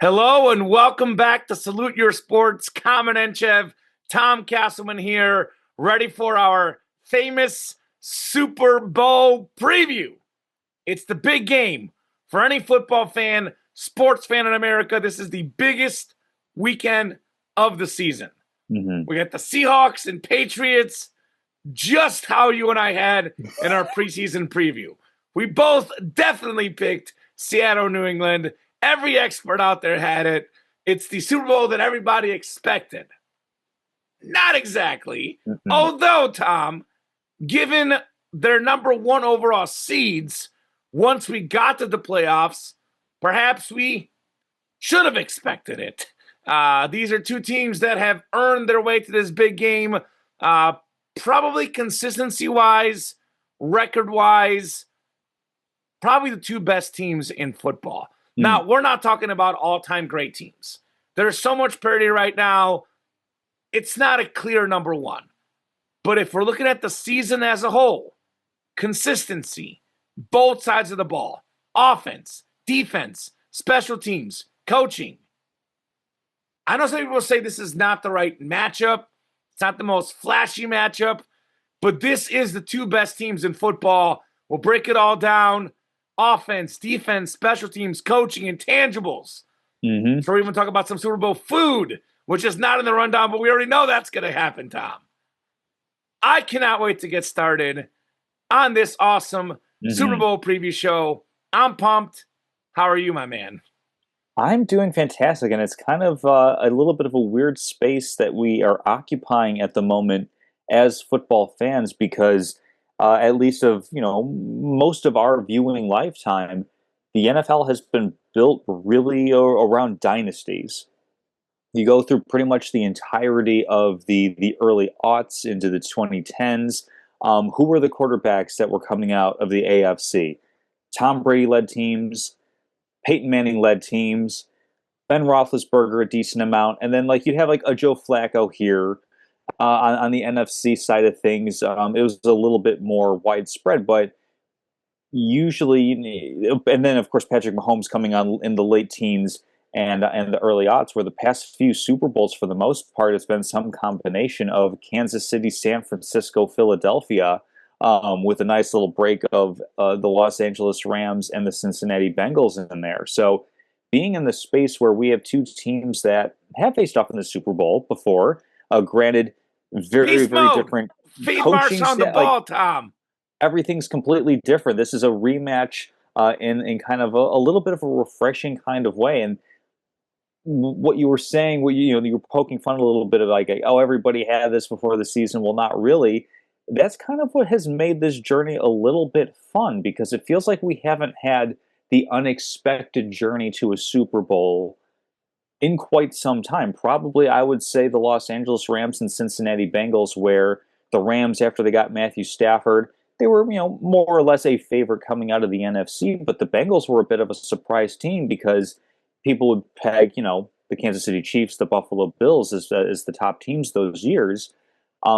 Hello and welcome back to Salute Your Sports. Kamenenchev, Tom Castleman here, ready for our famous Super Bowl preview. It's the big game for any football fan, sports fan in America. This is the biggest weekend of the season. We got the Seahawks and Patriots, just how you and I had in our preseason preview. We both definitely picked Seattle, New England. Every expert out there had it. It's the Super Bowl that everybody expected. Not exactly. Although, Tom, given their number one overall seeds, once we got to the playoffs, perhaps we should have expected it. These are two teams that have earned their way to this big game, probably consistency-wise, record-wise, probably the two best teams in football. Now, we're not talking about all-time great teams. There's so much parity right now, it's not a clear number one. But if we're looking at the season as a whole, consistency, both sides of the ball, offense, defense, special teams, coaching. I know some people say this is not the right matchup. It's not the most flashy matchup. But this is the two best teams in football. We'll break it all down. Offense, defense, special teams, coaching, intangibles. So we even talk about some Super Bowl food, which is not in the rundown, but we already know that's going to happen, Tom. I cannot wait to get started on this awesome Super Bowl preview show. I'm pumped. How are you, my man? I'm doing fantastic, and it's kind of a little bit of a weird space that we are occupying at the moment as football fans because at least of most of our viewing lifetime, the NFL has been built really around dynasties. You go through pretty much the entirety of the early aughts into the 2010s. Who were the quarterbacks that were coming out of the AFC? Tom Brady led teams, Peyton Manning led teams, Ben Roethlisberger a decent amount, and then you'd have a Joe Flacco here. On the NFC side of things, it was a little bit more widespread, but usually, and then of course Patrick Mahomes coming on in the late teens and the early aughts, where the past few Super Bowls for the most part has been some combination of Kansas City, San Francisco, Philadelphia, with a nice little break of the Los Angeles Rams and the Cincinnati Bengals in there. So being in the space where we have two teams that have faced off in the Super Bowl before, granted, very, Beast very mode. different Feed Marsh coaching on the staff. ball, Tom. Everything's completely different. This is a rematch in kind of a little bit of a refreshing kind of way. And what you were saying, you were poking fun a little bit of oh, everybody had this before the season. Well, not really. That's kind of what has made this journey a little bit fun because it feels like we haven't had the unexpected journey to a Super Bowl in quite some time. Probably, I would say the Los Angeles Rams and Cincinnati Bengals, where the Rams, after they got Matthew Stafford, they were, more or less a favorite coming out of the NFC, but the Bengals were a bit of a surprise team because people would peg, the Kansas City Chiefs, the Buffalo Bills as the top teams those years.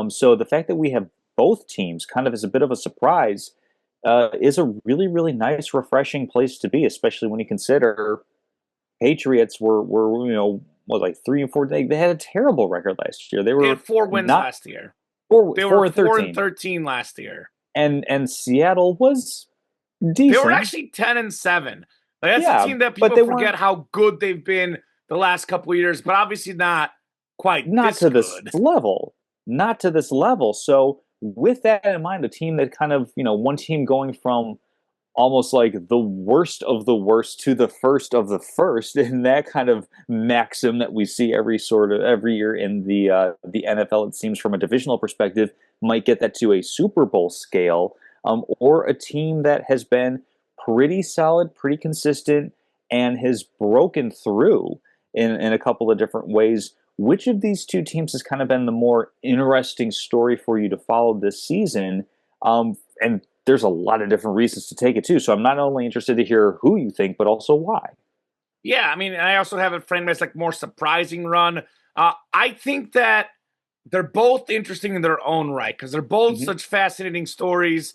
So the fact that we have both teams kind of as a bit of a surprise is a really, really nice, refreshing place to be, especially when you consider Patriots were 3-4. They had a terrible record last year. They They were had 4 wins not last year. four, They four were and 4 and 13, 13 last year. and Seattle was They were decent. actually 10-7. That's a Yeah, team that but people they forget weren't how good they've been the last couple of years, but obviously not quite not this to this good. level, not to this level. So with that in mind, a team that kind of one team going from almost like the worst of the worst to the first of the first, and that kind of maxim that we see every year in the NFL, it seems from a divisional perspective, might get that to a Super Bowl scale, or a team that has been pretty solid, pretty consistent, and has broken through in a couple of different ways. Which of these two teams has kind of been the more interesting story for you to follow this season? And there's a lot of different reasons to take it too. So I'm not only interested to hear who you think, but also why. Yeah, I mean, I also have it framed as more surprising run. I think that they're both interesting in their own right because they're both Mm-hmm. such fascinating stories.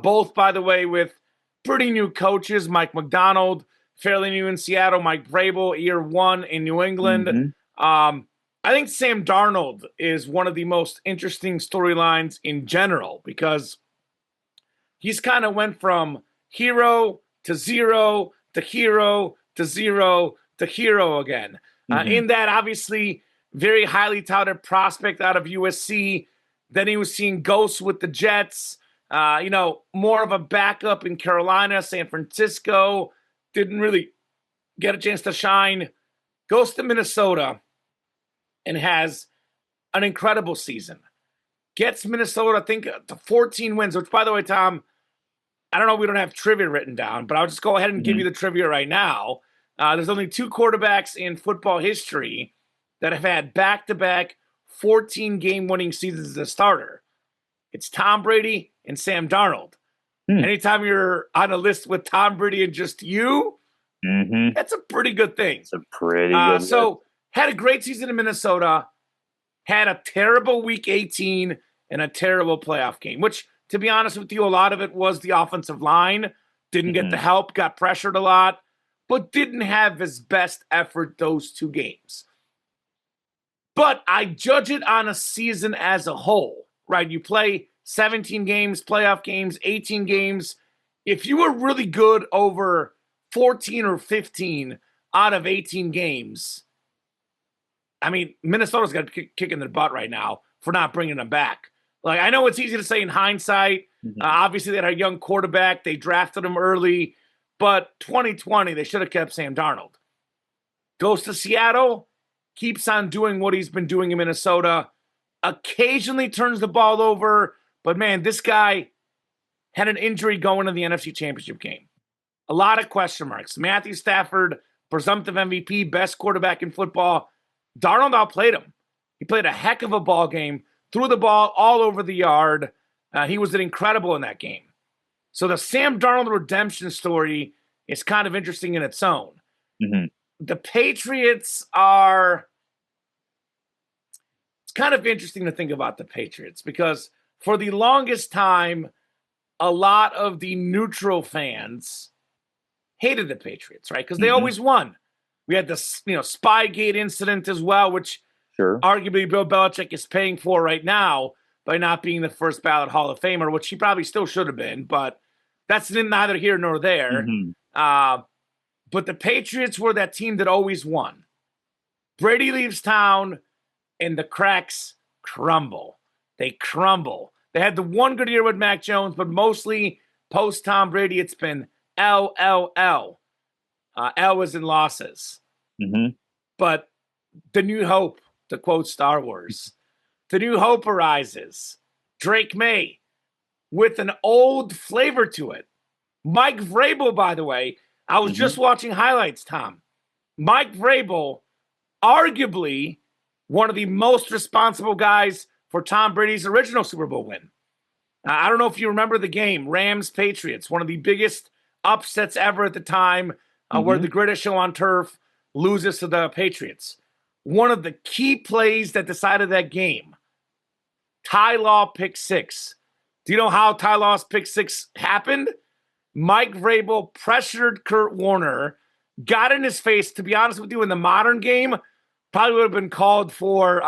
Both, by the way, with pretty new coaches. Mike McDonald fairly new in Seattle. Mike Vrabel, year one in New England. Mm-hmm. I think Sam Darnold is one of the most interesting storylines in general because he's kind of went from hero to zero to hero to zero to hero again. Mm-hmm. In that, obviously, very highly touted prospect out of USC. Then he was seeing ghosts with the Jets. More of a backup in Carolina, San Francisco. Didn't really get a chance to shine. Goes to Minnesota and has an incredible season. Gets Minnesota, I think, to 14 wins, which, by the way, Tom, I don't know, we don't have trivia written down, but I'll just go ahead and give Mm-hmm. you the trivia right now. There's only two quarterbacks in football history that have had back-to-back 14-game winning seasons as a starter. It's Tom Brady and Sam Darnold. Anytime you're on a list with Tom Brady and just you, Mm-hmm. that's a pretty good thing. It's a pretty good So, had a great season in Minnesota, had a terrible Week 18 and a terrible playoff game, which, to be honest with you, a lot of it was the offensive line. Didn't get the help, got pressured a lot, but didn't have his best effort those two games. But I judge it on a season as a whole, right? You play 17 games, playoff games, 18 games. If you were really good over 14 or 15 out of 18 games, I mean, Minnesota's got a kick in the butt right now for not bringing them back. Like, I know it's easy to say in hindsight. Obviously, they had a young quarterback. They drafted him early. But 2020, they should have kept Sam Darnold. Goes to Seattle, keeps on doing what he's been doing in Minnesota. Occasionally turns the ball over. But, man, this guy had an injury going in the NFC Championship game. A lot of question marks. Matthew Stafford, presumptive MVP, best quarterback in football. Darnold outplayed him. He played a heck of a ball game, threw the ball all over the yard. He was incredible in that game. So the Sam Darnold redemption story is kind of interesting in its own. Mm-hmm. The Patriots are... It's kind of interesting to think about the Patriots because for the longest time, a lot of the neutral fans hated the Patriots, right? Because they always won. We had this, Spygate incident as well, which arguably Bill Belichick is paying for right now by not being the first ballot Hall of Famer, which he probably still should have been, but that's neither here nor there. But the Patriots were that team that always won. Brady leaves town, and the cracks crumble. They crumble. They had the one good year with Mac Jones, but mostly post-Tom Brady, it's been L. L was in losses. But the new hope, to quote Star Wars, the new hope arises. Drake May with an old flavor to it. Mike Vrabel, by the way, I was just watching highlights, Tom. Mike Vrabel, arguably one of the most responsible guys for Tom Brady's original Super Bowl win. I don't know if you remember the game, Rams-Patriots, one of the biggest upsets ever at the time, where the greatest show on turf loses to the Patriots. One of the key plays that decided that game, Ty Law pick six. Do you know how Ty Law's pick six happened? Mike Vrabel pressured Kurt Warner, got in his face. To be honest with you, in the modern game, probably would have been called for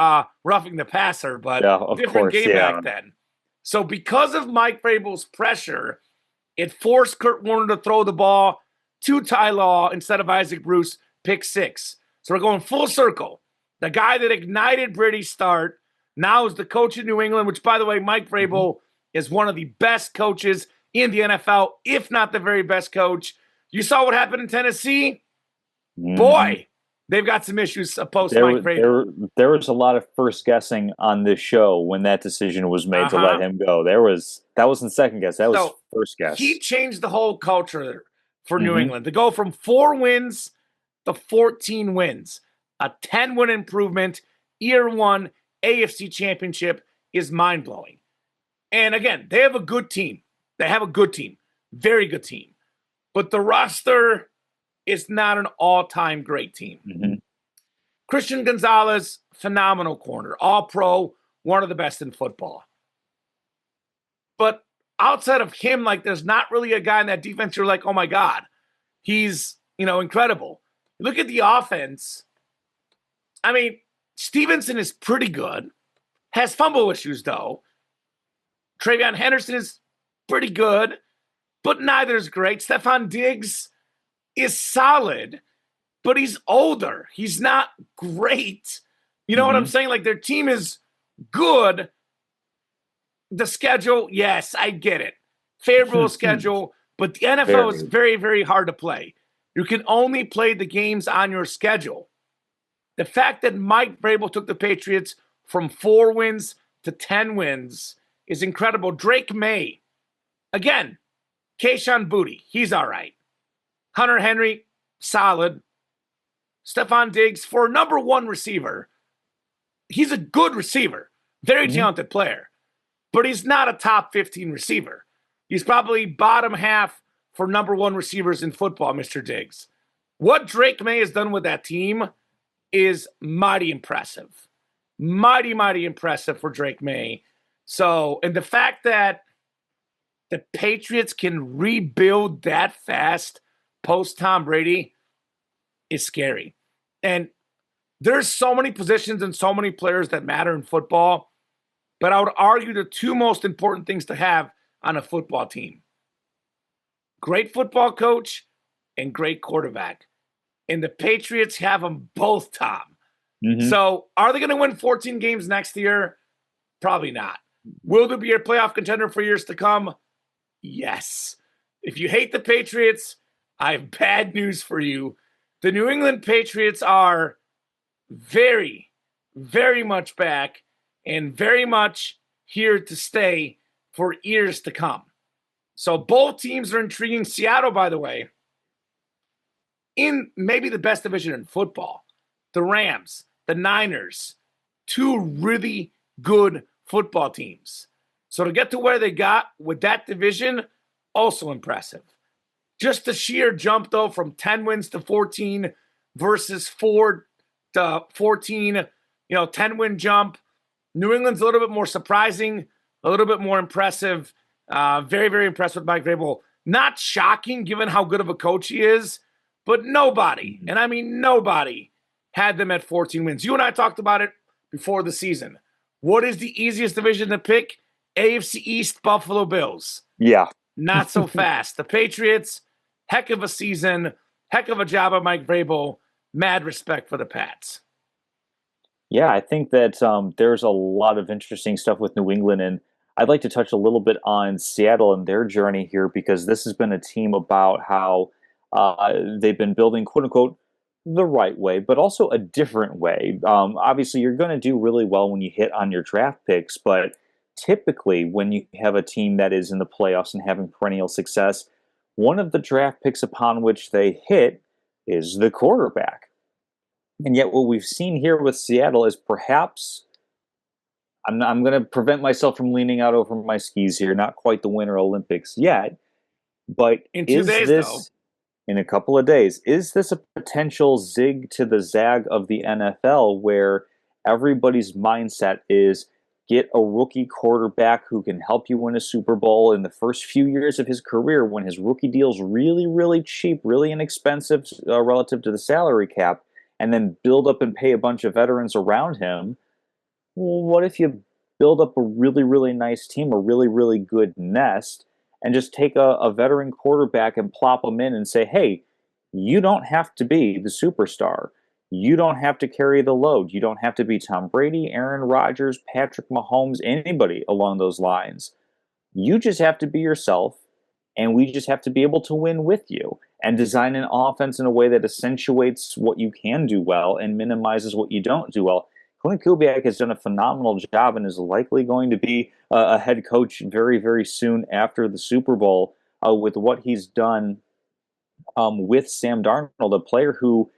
roughing the passer, but different game back then. So because of Mike Vrabel's pressure, it forced Kurt Warner to throw the ball to Ty Law instead of Isaac Bruce, pick six. So we're going full circle. The guy that ignited Brady's start now is the coach in New England, which, by the way, Mike Vrabel is one of the best coaches in the NFL, if not the very best coach. You saw what happened in Tennessee? Boy, they've got some issues post Mike Vrabel. There was a lot of first guessing on this show when that decision was made to let him go. That wasn't second guess. That was first guess. He changed the whole culture for New England to go from 4 wins to 14 wins. A 10-win improvement, year one, AFC championship is mind-blowing. And again, they have a good team. They have a good team. Very good team. But the roster is not an all-time great team. Christian Gonzalez, phenomenal corner. All-pro, one of the best in football. But outside of him, there's not really a guy in that defense you're like, oh my God. He's, incredible. Look at the offense. I mean, Stevenson is pretty good. Has fumble issues, though. Travion Henderson is pretty good, but neither is great. Stephon Diggs is solid, but he's older. He's not great. You know what I'm Hmm. saying? Like, their team is good. The schedule, yes, I get it. Favorable schedule, but the NFL is Very. very, very hard to play. You can only play the games on your schedule. The fact that Mike Vrabel took the Patriots from 4 wins to 10 wins is incredible. Drake May, again, Kayshon Boutte, he's all right. Hunter Henry, solid. Stephon Diggs, for a number 1 receiver, he's a good receiver, very Hmm. talented player, but he's not a top 15 receiver. He's probably bottom half for number 1 receivers in football, Mr. Diggs. What Drake May has done with that team is mighty impressive. Mighty, mighty impressive for Drake May. So, and the fact that the Patriots can rebuild that fast post Tom Brady is scary. And there's so many positions and so many players that matter in football, but I would argue the 2 most important things to have on a football team: great football coach and great quarterback. And the Patriots have them both, Tom. Hmm. So are they going to win 14 games next year? Probably not. Will there be a playoff contender for years to come? Yes. If you hate the Patriots, I have bad news for you. The New England Patriots are very, very much back and very much here to stay for years to come. So both teams are intriguing. Seattle, by the way, in maybe the best division in football. The Rams, the Niners, 2 really good football teams. So to get to where they got with that division, also impressive. Just the sheer jump, though, from 10 wins to 14 versus 4 to 14, 10-win jump. New England's a little bit more surprising, a little bit more impressive. Very, very impressed with Mike Vrabel. Not shocking given how good of a coach he is, but nobody, and I mean nobody, had them at 14 wins. You and I talked about it before the season. What is the easiest division to pick? AFC East, Buffalo Bills. Yeah. Not so fast. The Patriots, heck of a season, heck of a job by Mike Vrabel. Mad respect for the Pats. Yeah, I think that there's a lot of interesting stuff with New England, and I'd like to touch a little bit on Seattle and their journey here because this has been a team about how they've been building, quote unquote, the right way, but also a different way. Obviously, you're going to do really well when you hit on your draft picks, but typically, when you have a team that is in the playoffs and having perennial success, one of the draft picks upon which they hit is the quarterback. And yet, what we've seen here with Seattle is perhaps I'm going to prevent myself from leaning out over my skis here. Not quite the Winter Olympics yet, but In 2 is days, though. this in a couple of days? Is this a potential zig to the zag of the NFL where everybody's mindset is get a rookie quarterback who can help you win a Super Bowl in the first few years of his career when his rookie deal's really, really cheap, really inexpensive relative to the salary cap, and then build up and pay a bunch of veterans around him? Well, what if you build up a really, really nice team, a really, really good nest, and just take a veteran quarterback and plop them in and say, hey, you don't have to be the superstar. You don't have to carry the load. You don't have to be Tom Brady, Aaron Rodgers, Patrick Mahomes, anybody along those lines. You just have to be yourself, and we just have to be able to win with you and design an offense in a way that accentuates what you can do well and minimizes what you don't do well. Clint Kubiak has done a phenomenal job and is likely going to be a head coach very, very soon after the Super Bowl with what he's done with Sam Darnold, a player who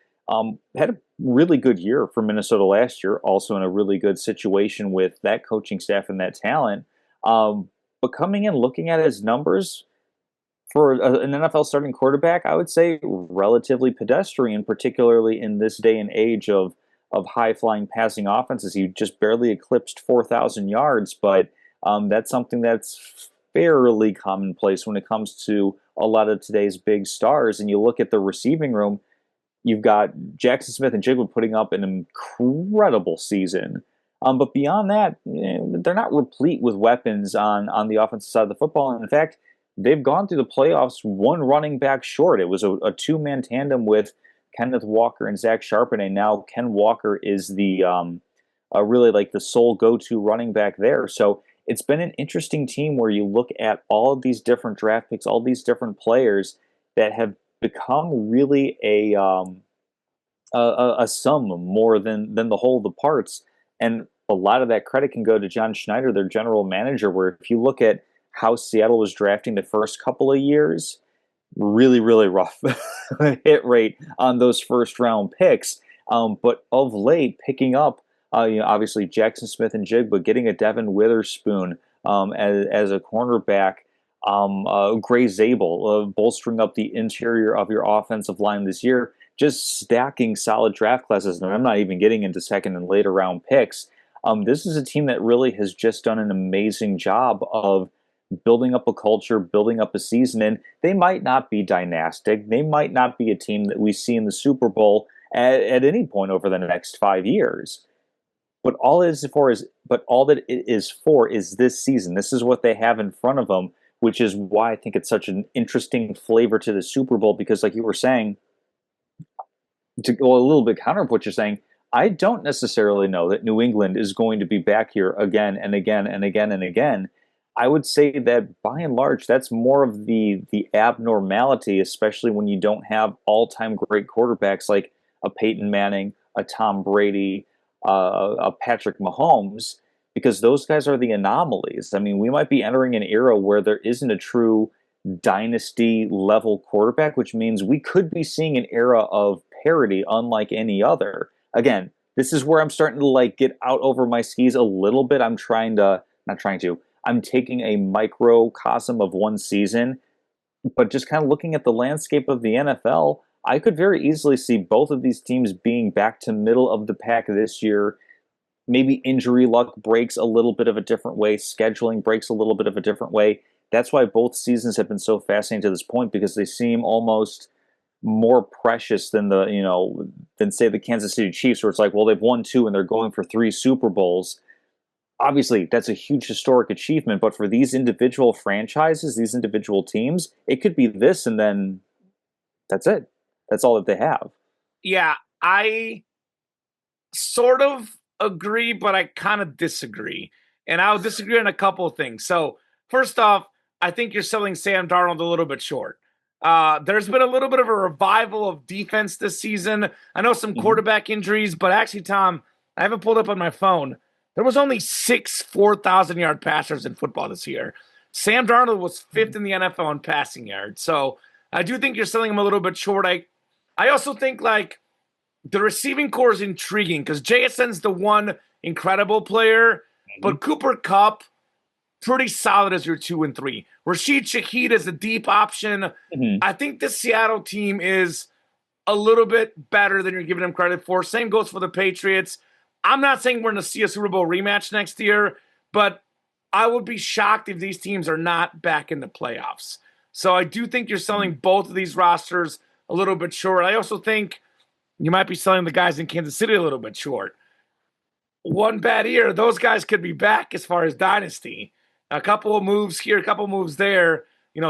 had a really good year for Minnesota last year, also in a really good situation with that coaching staff and that talent. But coming in, looking at his numbers for an NFL starting quarterback, I would say relatively pedestrian, particularly in this day and age of high flying passing offenses. He just barely eclipsed 4,000 yards, but that's something that's fairly commonplace when it comes to a lot of today's big stars. And you look at the receiving room, you've got Jackson Smith and Jigba putting up an incredible season. But beyond that, they're not replete with weapons on the offensive side of the football. And in fact, they've gone through the playoffs one running back short. It was a two-man tandem with Kenneth Walker and Zach Charbonnet. Now Ken Walker is the really like the sole go-to running back there. So it's been an interesting team where you look at all of these different draft picks, all these different players that have become really a sum more than the whole of the parts. And a lot of that credit can go to John Schneider, their general manager, where if you look at how Seattle was drafting the first couple of years, really, really rough hit rate on those first round picks. But of late, picking up, obviously Jackson Smith and Jigba, getting a Devin Witherspoon as a cornerback, Gray Zabel bolstering up the interior of your offensive line this year, just stacking solid draft classes. And I'm not even getting into second and later round picks. This is a team that really has just done an amazing job of building up a culture, building up a season. And they might not be dynastic. They might not be a team that we see in the Super Bowl at any point over the next 5 years. But all that it is for is this season. This is what they have in front of them, which is why I think it's such an interesting flavor to the Super Bowl. Because, like you were saying, to go a little bit counter of what you're saying, I don't necessarily know that New England is going to be back here again and again and again and again. I would say that by and large, that's more of the abnormality, especially when you don't have all-time great quarterbacks like a Peyton Manning, a Tom Brady, a Patrick Mahomes, because those guys are the anomalies. I mean, we might be entering an era where there isn't a true dynasty level quarterback, which means we could be seeing an era of parity unlike any other. Again, this is where I'm starting to like get out over my skis a little bit. I'm taking a microcosm of one season, but just kind of looking at the landscape of the NFL, I could very easily see both of these teams being back to middle of the pack this year. Maybe injury luck breaks a little bit of a different way, scheduling breaks a little bit of a different way. That's why both seasons have been so fascinating to this point, because they seem almost more precious than than say the Kansas City Chiefs, where it's like, well, they've won two and they're going for three Super Bowls. Obviously, that's a huge historic achievement, but for these individual franchises, these individual teams, it could be this, and then that's it. That's all that they have. Yeah, I sort of agree, but I kind of disagree. And I'll disagree on a couple of things. So, first off, I think you're selling Sam Darnold a little bit short. There's been a little bit of a revival of defense this season. I know some quarterback injuries, but actually, Tom, I haven't pulled up on my phone. There was only 6 4,000-yard passers in football this year. Sam Darnold was fifth in the NFL in passing yards. So I do think you're selling him a little bit short. I also think like the receiving core is intriguing because JSN's the one incredible player, but Cooper Kupp, pretty solid as your 2 and 3. Rashid Shaheed is a deep option. I think the Seattle team is a little bit better than you're giving them credit for. Same goes for the Patriots. I'm not saying we're going to see a Super Bowl rematch next year, but I would be shocked if these teams are not back in the playoffs. So I do think you're selling both of these rosters a little bit short. I also think you might be selling the guys in Kansas City a little bit short. One bad year, those guys could be back as far as dynasty. A couple of moves here, a couple of moves there,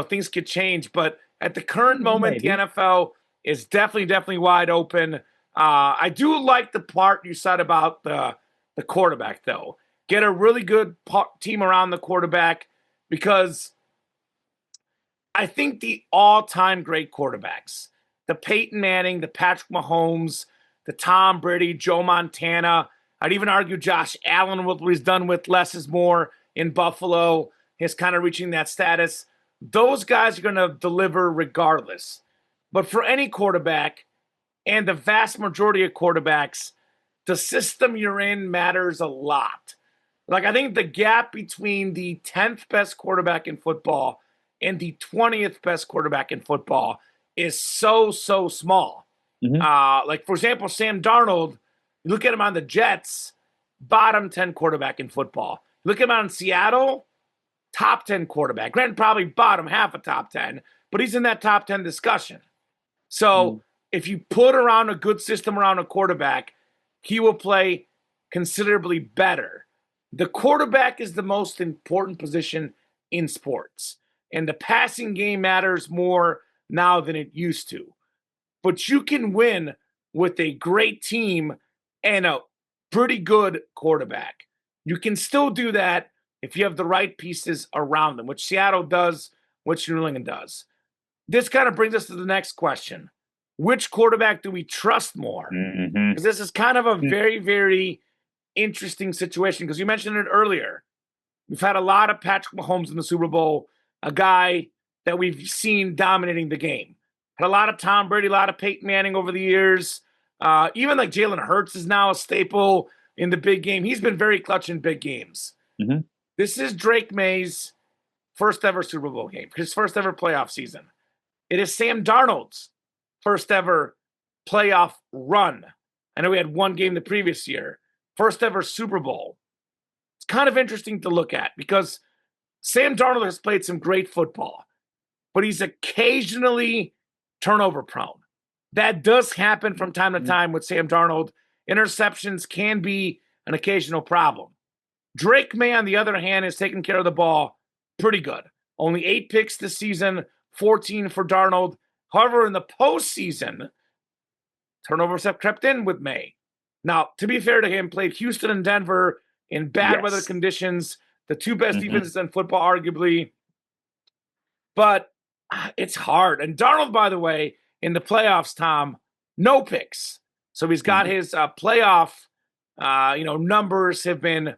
things could change. But at the current moment, the NFL is definitely wide open. I do like the part you said about the quarterback, though. Get a really good team around the quarterback, because I think the all-time great quarterbacks, the Peyton Manning, the Patrick Mahomes, the Tom Brady, Joe Montana, I'd even argue Josh Allen, with what he's done with less is more in Buffalo, is kind of reaching that status. Those guys are going to deliver regardless. But for any quarterback, and the vast majority of quarterbacks, the system you're in matters a lot. Like, I think the gap between the 10th best quarterback in football and the 20th best quarterback in football is so small. Like, for example, Sam Darnold, you look at him on the Jets, bottom 10 quarterback in football. Look at him on Seattle, top 10 quarterback. Granted, probably bottom half of top 10, but he's in that top 10 discussion. So if you put around a good system around a quarterback, he will play considerably better. The quarterback is the most important position in sports, and the passing game matters more now than it used to. But you can win with a great team and a pretty good quarterback. You can still do that if you have the right pieces around them, which Seattle does, which New England does. This kind of brings us to the next question. Which quarterback do we trust more? Because this is kind of a very, very interesting situation, because you mentioned it earlier. We've had a lot of Patrick Mahomes in the Super Bowl, a guy that we've seen dominating the game. Had a lot of Tom Brady, a lot of Peyton Manning over the years. Even like Jalen Hurts is now a staple in the big game. He's been very clutch in big games. This is Drake May's first ever Super Bowl game, his first ever playoff season. It is Sam Darnold's first ever playoff run. I know we had one game the previous year. First ever Super Bowl. It's kind of interesting to look at because Sam Darnold has played some great football, but he's occasionally turnover prone. That does happen from time to time with Sam Darnold. Interceptions can be an occasional problem. Drake May, on the other hand, is taking care of the ball pretty good. Only 8 picks this season, 14 for Darnold. However, in the postseason, turnovers have crept in with May. Now, to be fair to him, played Houston and Denver in bad weather conditions, the two best defenses in football, arguably. But it's hard. And Darnold, by the way, in the playoffs, Tom, no picks. So he's got his playoff, numbers have been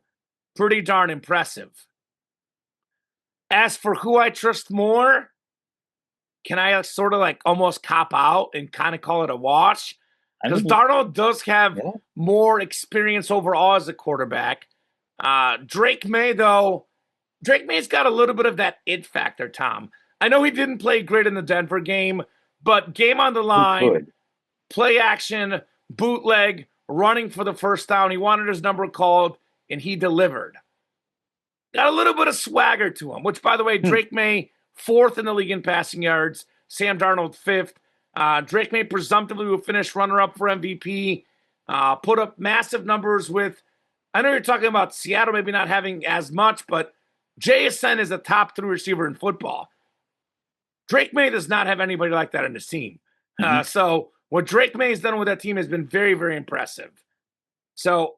pretty darn impressive. As for who I trust more, can I sort of like almost cop out and kind of call it a wash? Because Darnold does have more experience overall as a quarterback. Drake May, though, Drake May's got a little bit of that it factor, Tom. I know he didn't play great in the Denver game, but game on the line, play action, bootleg, running for the first down. He wanted his number called, and he delivered. Got a little bit of swagger to him, which, by the way, Drake May, 4th in the league in passing yards. Sam Darnold, 5th. Drake May presumptively will finish runner-up for MVP. Put up massive numbers with, I know you're talking about Seattle maybe not having as much, but JSN is a top 3 receiver in football. Drake May does not have anybody like that on his team. So what Drake May has done with that team has been very, very impressive. So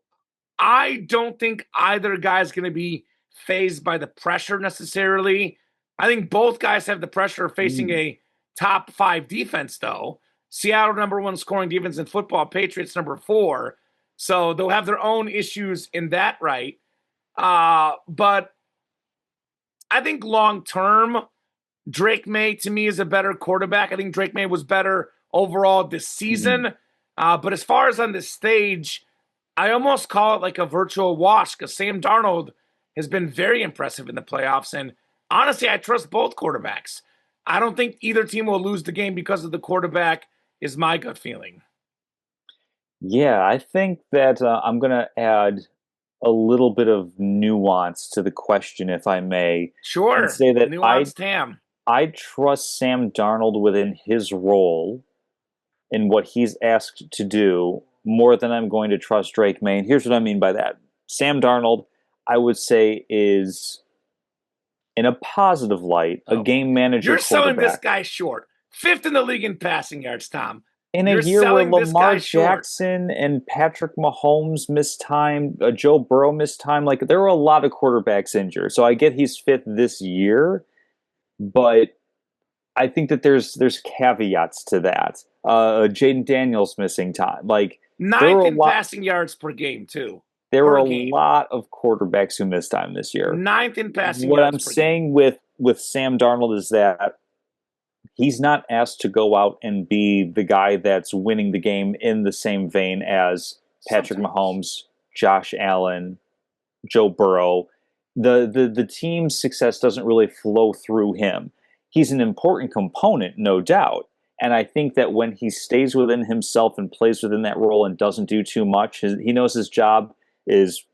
I don't think either guy is going to be fazed by the pressure necessarily. I think both guys have the pressure of facing a top 5 defense, though. Seattle, number 1 scoring defense in football. Patriots, number 4. So they'll have their own issues in that right. But I think long-term, Drake May, to me, is a better quarterback. I think Drake May was better overall this season. But as far as on this stage, I almost call it like a virtual wash because Sam Darnold has been very impressive in the playoffs. And honestly, I trust both quarterbacks. I don't think either team will lose the game because of the quarterback, is my gut feeling. Yeah, I think that I'm going to add a little bit of nuance to the question, if I may. Sure. And say that nuance, Tam. I trust Sam Darnold within his role and what he's asked to do more than I'm going to trust Drake May. And here's what I mean by that. Sam Darnold, I would say, is, in a positive light, a game manager. You're selling this guy short. 5th in the league in passing yards, Tom. In a year where Lamar Jackson and Patrick Mahomes missed time, Joe Burrow missed time, like there were a lot of quarterbacks injured. So I get he's 5th this year, but I think that there's caveats to that. Jaden Daniels missing time, like 9th in passing yards per game too. There were a lot of quarterbacks who missed time this year. 9th in passing yards. What I'm saying with Sam Darnold is that he's not asked to go out and be the guy that's winning the game in the same vein as Patrick Mahomes, Josh Allen, Joe Burrow. The team's success doesn't really flow through him. He's an important component, no doubt. And I think that when he stays within himself and plays within that role and doesn't do too much, he knows his job is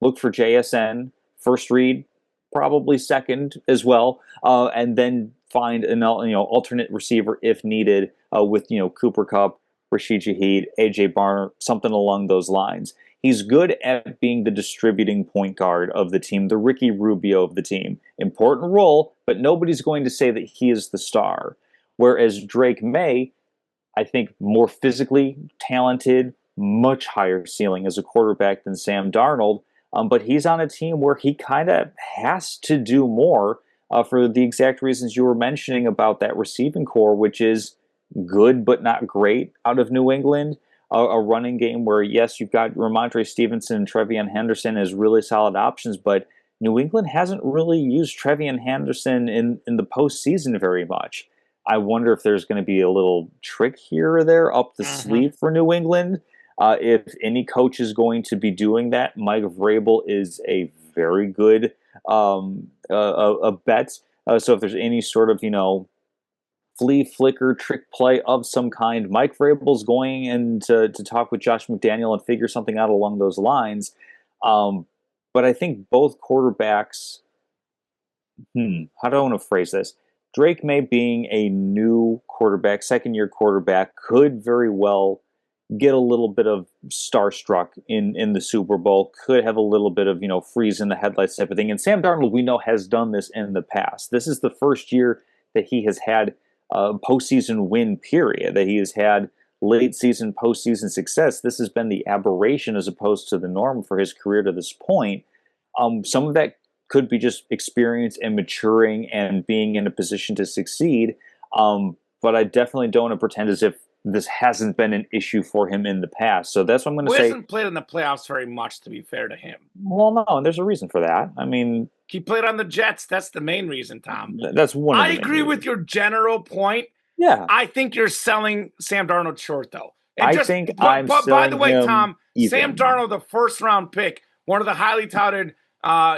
look for JSN, first read, probably second as well, and then find an alternate receiver if needed with Cooper Kupp, Rashid Shaheed, AJ Barner, something along those lines. He's good at being the distributing point guard of the team, the Ricky Rubio of the team. Important role, but nobody's going to say that he is the star. Whereas Drake May, I think, more physically talented, much higher ceiling as a quarterback than Sam Darnold. But he's on a team where he kind of has to do more for the exact reasons you were mentioning about that receiving core, which is good but not great out of New England. A running game where, yes, you've got Ramondre Stevenson and Trevion Henderson as really solid options, but New England hasn't really used Trevion Henderson in the postseason very much. I wonder if there's going to be a little trick here or there up the sleeve for New England. If any coach is going to be doing that, Mike Vrabel is a very good a bet. So if there's any sort of, flea flicker trick play of some kind, Mike Vrabel's going in to talk with Josh McDaniel and figure something out along those lines. But I think both quarterbacks, how do I want to phrase this? Drake May being a new quarterback, second-year quarterback, could very well get a little bit of starstruck in the Super Bowl, could have a little bit of, freeze in the headlights type of thing. And Sam Darnold, we know, has done this in the past. This is the first year that he has had a postseason win, period, that he has had late season, postseason success. This has been the aberration as opposed to the norm for his career to this point. Some of that could be just experience and maturing and being in a position to succeed. But I definitely don't want to pretend as if this hasn't been an issue for him in the past. So that's what I'm going to say. He hasn't played in the playoffs very much, to be fair to him. Well, no, and there's a reason for that. I mean, he played on the Jets. That's the main reason, Tom. That's one of the I agree with your general point. Yeah. I think you're selling Sam Darnold short, though. By the way, Tom, Sam Darnold, the first-round pick, one of the highly touted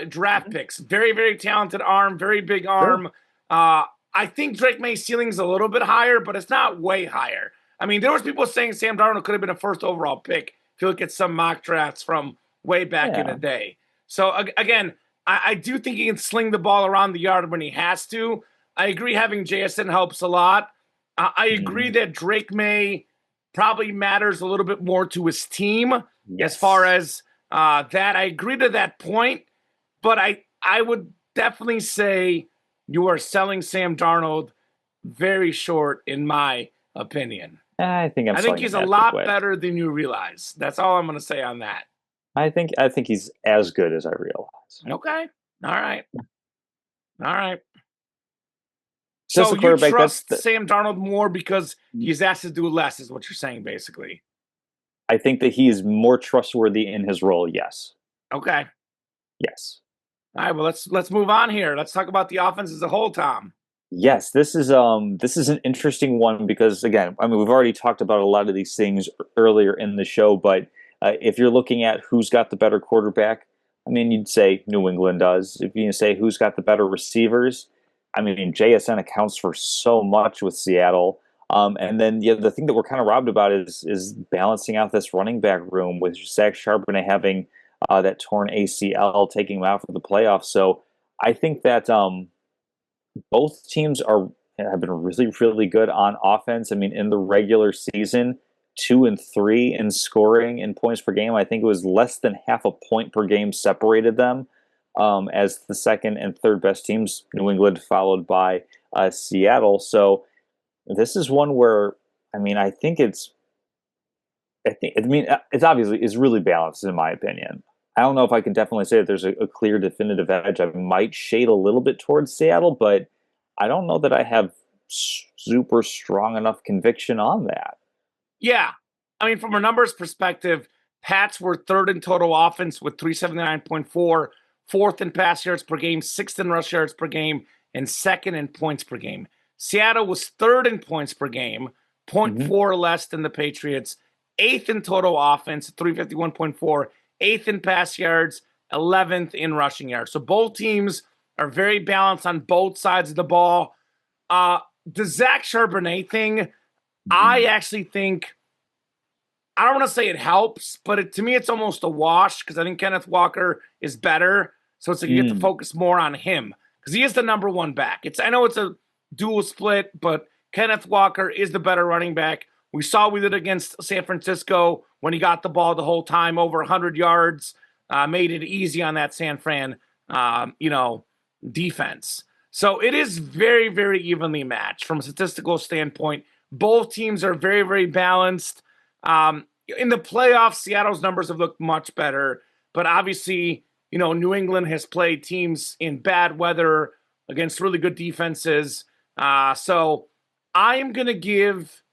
draft picks. Very, very talented arm, very big arm. Sure. I think Drake May's ceiling is a little bit higher, but it's not way higher. I mean, there was people saying Sam Darnold could have been a first overall pick if you look at some mock drafts from way back in the day. So, again, I do think he can sling the ball around the yard when he has to. I agree having JSN helps a lot. I agree that Drake May probably matters a little bit more to his team as far as that. I agree to that point, but I would definitely say you are selling Sam Darnold very short, in my opinion. I think he's a lot better than you realize. That's all I'm going to say on that. I think he's as good as I realize. Okay. All right. Just so you trust Sam Darnold more because he's asked to do less, is what you're saying, basically. I think that he is more trustworthy in his role, yes. Okay. Yes. All right, well, let's move on here. Let's talk about the offense as a whole, Tom. Yes, this is an interesting one because, again, I mean, we've already talked about a lot of these things earlier in the show, but if you're looking at who's got the better quarterback, I mean, you'd say New England does. If you say who's got the better receivers, I mean, JSN accounts for so much with Seattle. And then the thing that we're kind of robbed about is balancing out this running back room with Zach Charbonnet having that torn ACL, taking him out for the playoffs. So I think that both teams have been really, really good on offense. I mean, in the regular season, 2 and 3 in scoring in points per game. I think it was less than half a point per game separated them as the second and third best teams. New England followed by Seattle. So this is one where, I mean, it's obviously is really balanced in my opinion. I don't know if I can definitely say that there's a clear definitive edge. I might shade a little bit towards Seattle, but I don't know that I have super strong enough conviction on that. Yeah. I mean, from a numbers perspective, Pats were third in total offense with 379.4, fourth in pass yards per game, sixth in rush yards per game, and second in points per game. Seattle was third in points per game, 0.4 less than the Patriots, eighth in total offense, 351.4, eighth in pass yards, 11th in rushing yards. So both teams are very balanced on both sides of the ball. The Zach Charbonnet thing, I actually think, I don't want to say it helps, but to me it's almost a wash because I think Kenneth Walker is better. So it's like you get to focus more on him because he is the number one back. I know it's a dual split, but Kenneth Walker is the better running back. We saw we did against San Francisco when he got the ball the whole time, over 100 yards, made it easy on that San Fran, defense. So it is very, very evenly matched from a statistical standpoint. Both teams are very, very balanced. In the playoffs, Seattle's numbers have looked much better, but obviously, New England has played teams in bad weather against really good defenses. So I am going to give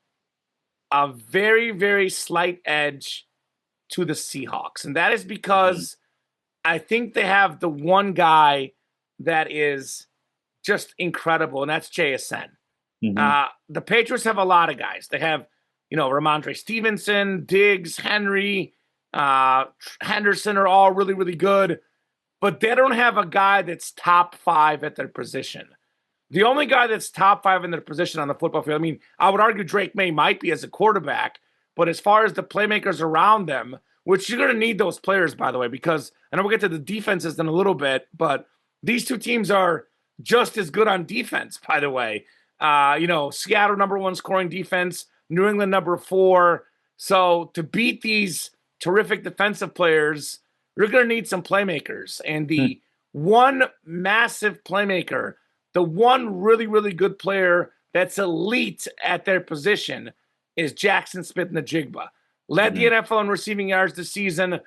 a very, very slight edge to the Seahawks. And that is because I think they have the one guy that is just incredible, and that's JSN. Mm-hmm. The Patriots have a lot of guys. They have, Ramondre Stevenson, Diggs, Henry, Henderson are all really, really good, but they don't have a guy that's top 5 at their position. The only guy that's top 5 in their position on the football field, I mean, I would argue Drake May might be as a quarterback, but as far as the playmakers around them, which you're going to need those players, by the way, because I know we'll get to the defenses in a little bit, but these two teams are just as good on defense, by the way. Seattle number 1 scoring defense, New England number 4. So to beat these terrific defensive players, you're going to need some playmakers. And the one massive playmaker, the one really, really good player that's elite at their position is Jackson Smith-Njigba. Led the NFL in receiving yards this season.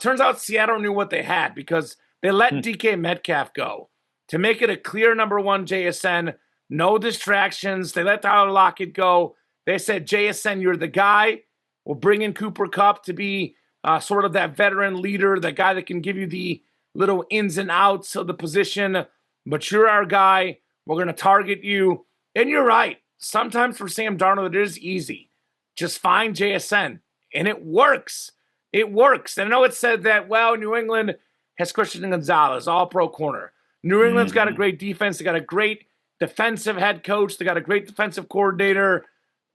Turns out Seattle knew what they had because they let DK Metcalf go. To make it a clear number 1 JSN, no distractions. They let Tyler Lockett go. They said, JSN, you're the guy. We'll bring in Cooper Kupp to be sort of that veteran leader, that guy that can give you the little ins and outs of the position. But you're our guy. We're going to target you. And you're right. Sometimes for Sam Darnold, it is easy. Just find JSN. And it works. It works. And I know it said that, New England has Christian Gonzalez, all-pro corner. New England's got a great defense. They got a great defensive head coach. They got a great defensive coordinator.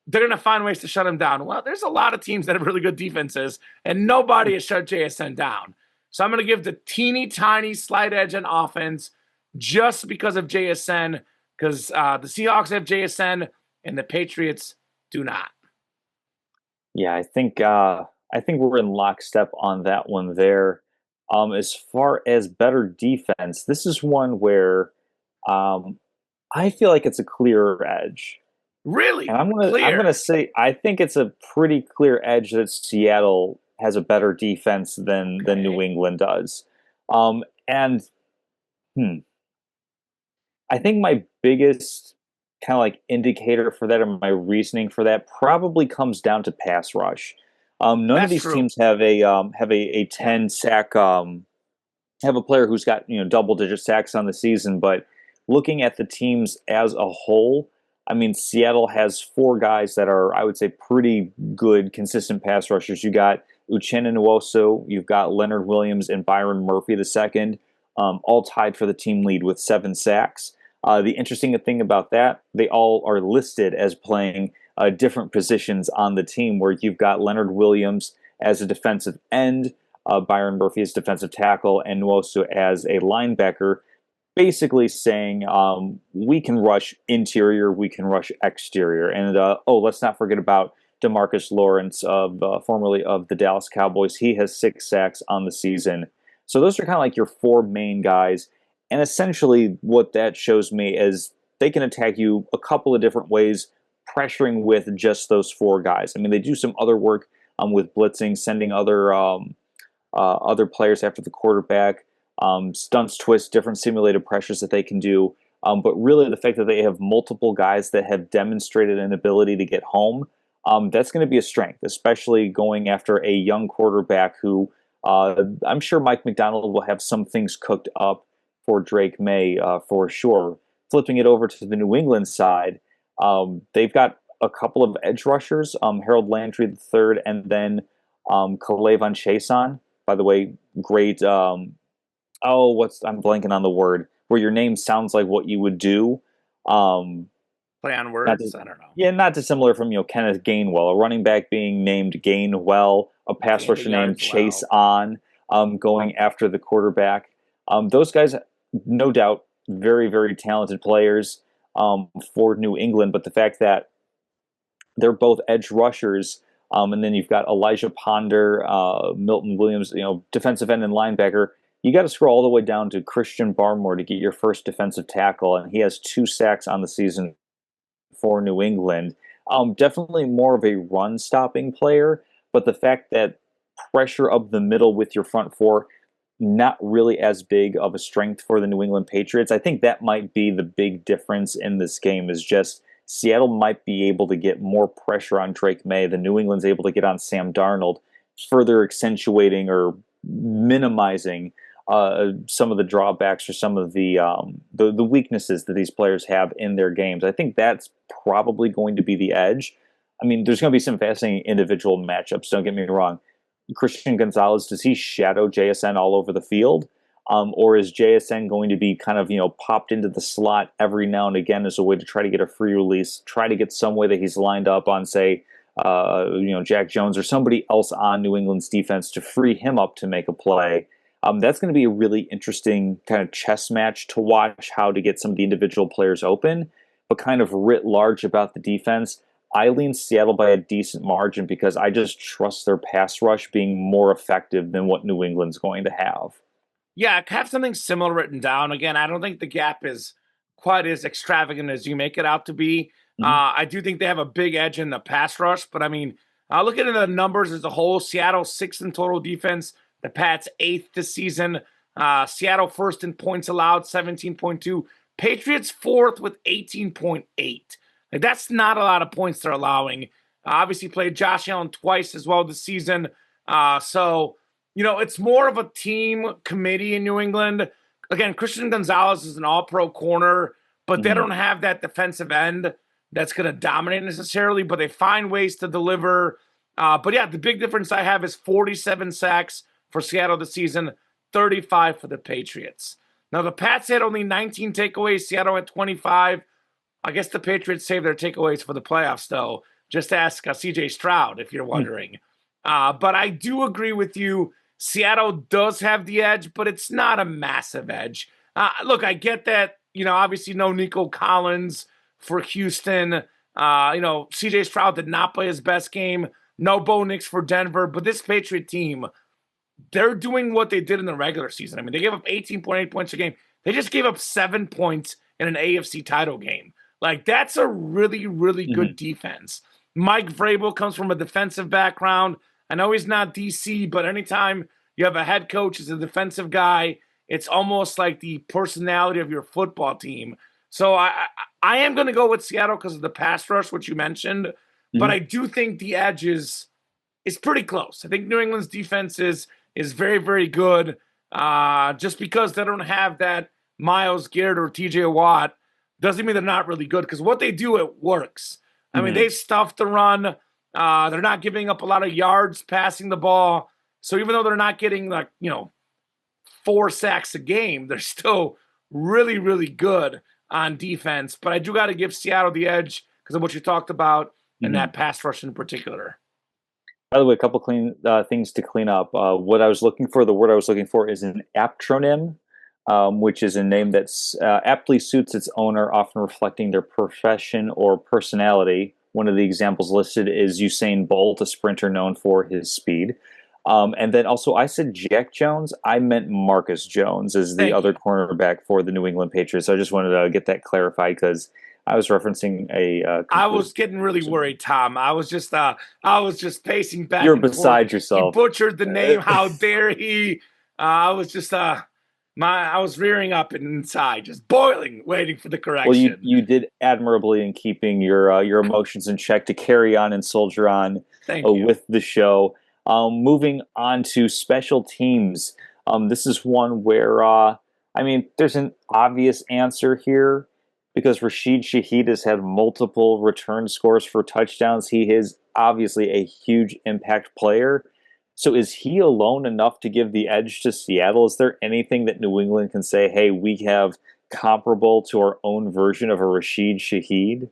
They're going to find ways to shut him down. Well, there's a lot of teams that have really good defenses, and nobody has shut JSN down. So I'm going to give the teeny tiny slight edge on offense just because of JSN, because the Seahawks have JSN and the Patriots do not. Yeah, I think we're in lockstep on that one there. As far as better defense, this is one where I feel like it's a clearer edge. Really? And I'm Clear. gonna say I think it's a pretty clear edge that Seattle has a better defense than New England does. And I think my biggest kind of like indicator for that, and my reasoning for that, probably comes down to pass rush. None That's of these true. teams have a 10 sack have a player who's got double digit sacks on the season, but looking at the teams as a whole, I mean, Seattle has 4 guys that are, I would say, pretty good, consistent pass rushers. You got Uchenna Nwosu, you've got Leonard Williams and Byron Murphy II, all tied for the team lead with 7 sacks. The interesting thing about that, they all are listed as playing different positions on the team, where you've got Leonard Williams as a defensive end, Byron Murphy as defensive tackle, and Nwosu as a linebacker, basically saying we can rush interior, we can rush exterior. And let's not forget about DeMarcus Lawrence, formerly of the Dallas Cowboys. He has 6 sacks on the season. So those are kind of like your 4 main guys. And essentially what that shows me is they can attack you a couple of different ways, pressuring with just those 4 guys. I mean, they do some other work with blitzing, sending other players after the quarterback, stunts, twists, different simulated pressures that they can do. But really the fact that they have multiple guys that have demonstrated an ability to get home, that's going to be a strength, especially going after a young quarterback who I'm sure Mike McDonald will have some things cooked up for Drake May for sure. Flipping it over to the New England side, they've got a couple of edge rushers, Harold Landry III, and then K'Lavon Chaisson. By the way, great. I'm blanking on the word where your name sounds like what you would do. Play on words. I don't know. Yeah, not dissimilar from Kenneth Gainwell, a running back being named Gainwell, a pass rusher named Chase On, going after the quarterback. Those guys, no doubt, very, very talented players. for New England. But the fact that they're both edge rushers, and then you've got Elijah Ponder, Milton Williams, defensive end and linebacker. You got to scroll all the way down to Christian Barmore to get your first defensive tackle, and he has 2 sacks on the season for New England. Definitely more of a run stopping player, but the fact that pressure up the middle with your front four, not really as big of a strength for the New England Patriots. I think that might be the big difference in this game is just Seattle might be able to get more pressure on Drake May than New England's able to get on Sam Darnold, further accentuating or minimizing some of the drawbacks or some of the weaknesses that these players have in their games. I think that's probably going to be the edge. I mean, there's going to be some fascinating individual matchups. Don't get me wrong. Christian Gonzalez, does he shadow JSN all over the field? Or is JSN going to be kind of, popped into the slot every now and again as a way to try to get a free release, try to get some way that he's lined up on, say, Jack Jones or somebody else on New England's defense to free him up to make a play? That's going to be a really interesting kind of chess match to watch how to get some of the individual players open, but kind of writ large about the defense. I lean Seattle by a decent margin because I just trust their pass rush being more effective than what New England's going to have. Yeah, I have something similar written down. Again, I don't think the gap is quite as extravagant as you make it out to be. Mhm. I do think they have a big edge in the pass rush, but I mean, looking at the numbers as a whole, Seattle sixth in total defense, the Pats eighth this season. Seattle first in points allowed, 17.2. Patriots fourth with 18.8. Like that's not a lot of points they're allowing. Obviously played Josh Allen twice as well this season. It's more of a team committee in New England. Again, Christian Gonzalez is an all-pro corner, but they Mhm. don't have that defensive end that's going to dominate necessarily, but they find ways to deliver. But yeah, the big difference I have is 47 sacks for Seattle this season, 35 for the Patriots. Now, the Pats had only 19 takeaways. Seattle had 25. I guess the Patriots saved their takeaways for the playoffs, though. Just ask CJ Stroud if you're wondering. But I do agree with you. Seattle does have the edge, but it's not a massive edge. Look, I get that, obviously no Nico Collins for Houston. CJ Stroud did not play his best game. No Bo Nix for Denver. But this Patriot team, they're doing what they did in the regular season. I mean, they gave up 18.8 points a game. They just gave up 7 points in an AFC title game. Like, that's a really, really good Mhm. defense. Mike Vrabel comes from a defensive background. I know he's not DC, but anytime you have a head coach as a defensive guy, it's almost like the personality of your football team. So I am going to go with Seattle because of the pass rush, which you mentioned, but Mhm. I do think the edge is pretty close. I think New England's defense is very, very good. Just because they don't have that Miles Garrett or TJ Watt doesn't mean they're not really good because what they do, it works. I mean, Mhm. they stuff the run. They're not giving up a lot of yards passing the ball. So even though they're not getting 4 sacks a game, they're still really, really good on defense. But I do got to give Seattle the edge because of what you talked about and Mhm. that pass rush in particular. By the way, a couple clean things to clean up. What I was looking for, the word I was looking for, is an aptronym, which is a name that's aptly suits its owner, often reflecting their profession or personality. One of the examples listed is Usain Bolt, a sprinter known for his speed. And then also, I said Jack Jones. I meant Marcus Jones as the Thank other you. cornerback for the New England Patriots. So I just wanted to get that clarified because I was referencing a I complete was getting really person. worried, Tom. I was just pacing back You're and forth. beside He yourself. butchered the name. How dare he? I was just I was rearing up inside, just boiling, waiting for the Well, you correction. you did admirably in keeping your emotions in check to carry on and soldier on Thank you. with the show. Moving on to special teams. This is one where I mean, there's an obvious answer here because Rashid Shaheed has had multiple return scores for touchdowns. He is obviously a huge impact player. So is he alone enough to give the edge to Seattle? Is there anything that New England can say, hey, we have comparable to our own version of a Rashid Shaheed?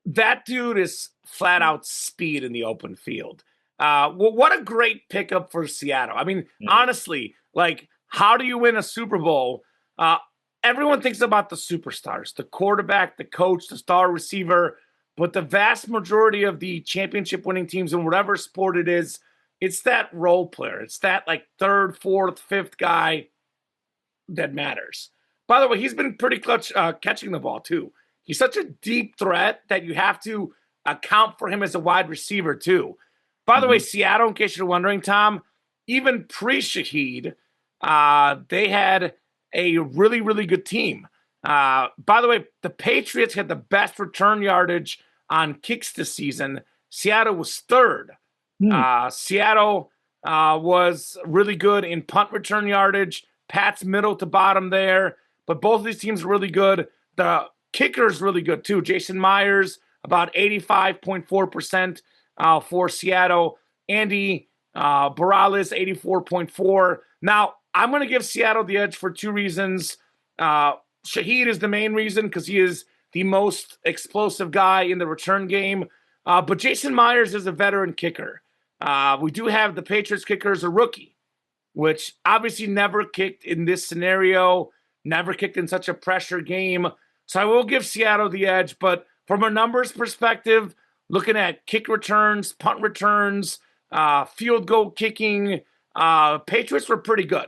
That dude is flat out speed in the open field. Well, what a great pickup for Seattle. I mean, Mhm. honestly, like, how do you win a Super Bowl? Uh, everyone thinks about the superstars, the quarterback, the coach, the star receiver, but the vast majority of the championship winning teams in whatever sport it is, it's that role player. It's that like third, fourth, fifth guy that matters. By the way, he's been pretty clutch catching the ball too. He's such a deep threat that you have to account for him as a wide receiver too. By the way, Mhm. Seattle, in case you're wondering, Tom, even pre-Shaheed, they had a really, really good team. By the way, the Patriots had the best return yardage on kicks this season. Seattle was third. Hmm. Seattle was really good in punt return yardage. Pat's middle to bottom there, but both of these teams are really good. The kicker is really good too. Jason Myers, about 85.4% for Seattle. Andy Barales, 84.4. Now, I'm going to give Seattle the edge for two reasons. Shaheed is the main reason because he is the most explosive guy in the return game. But Jason Myers is a veteran kicker. We do have the Patriots kicker as a rookie, which obviously never kicked in this scenario, never kicked in such a pressure game. So I will give Seattle the edge, but from a numbers perspective, looking at kick returns, punt returns, field goal kicking, Patriots were pretty good.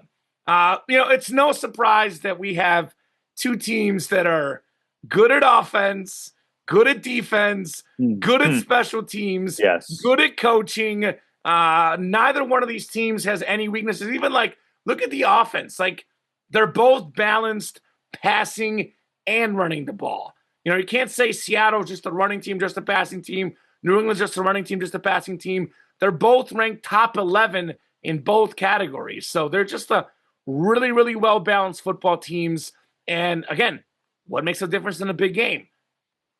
It's no surprise that we have two teams that are good at offense, good at defense, good at special teams, Yes. good at coaching. Neither one of these teams has any weaknesses. Even like, look at the offense. Like, they're both balanced, passing and running the ball. You can't say Seattle's just a running team, just a passing team. New England's just a running team, just a passing team. They're both ranked top 11 in both categories. So they're just a really, really well-balanced football teams. And again, what makes a difference in a big game?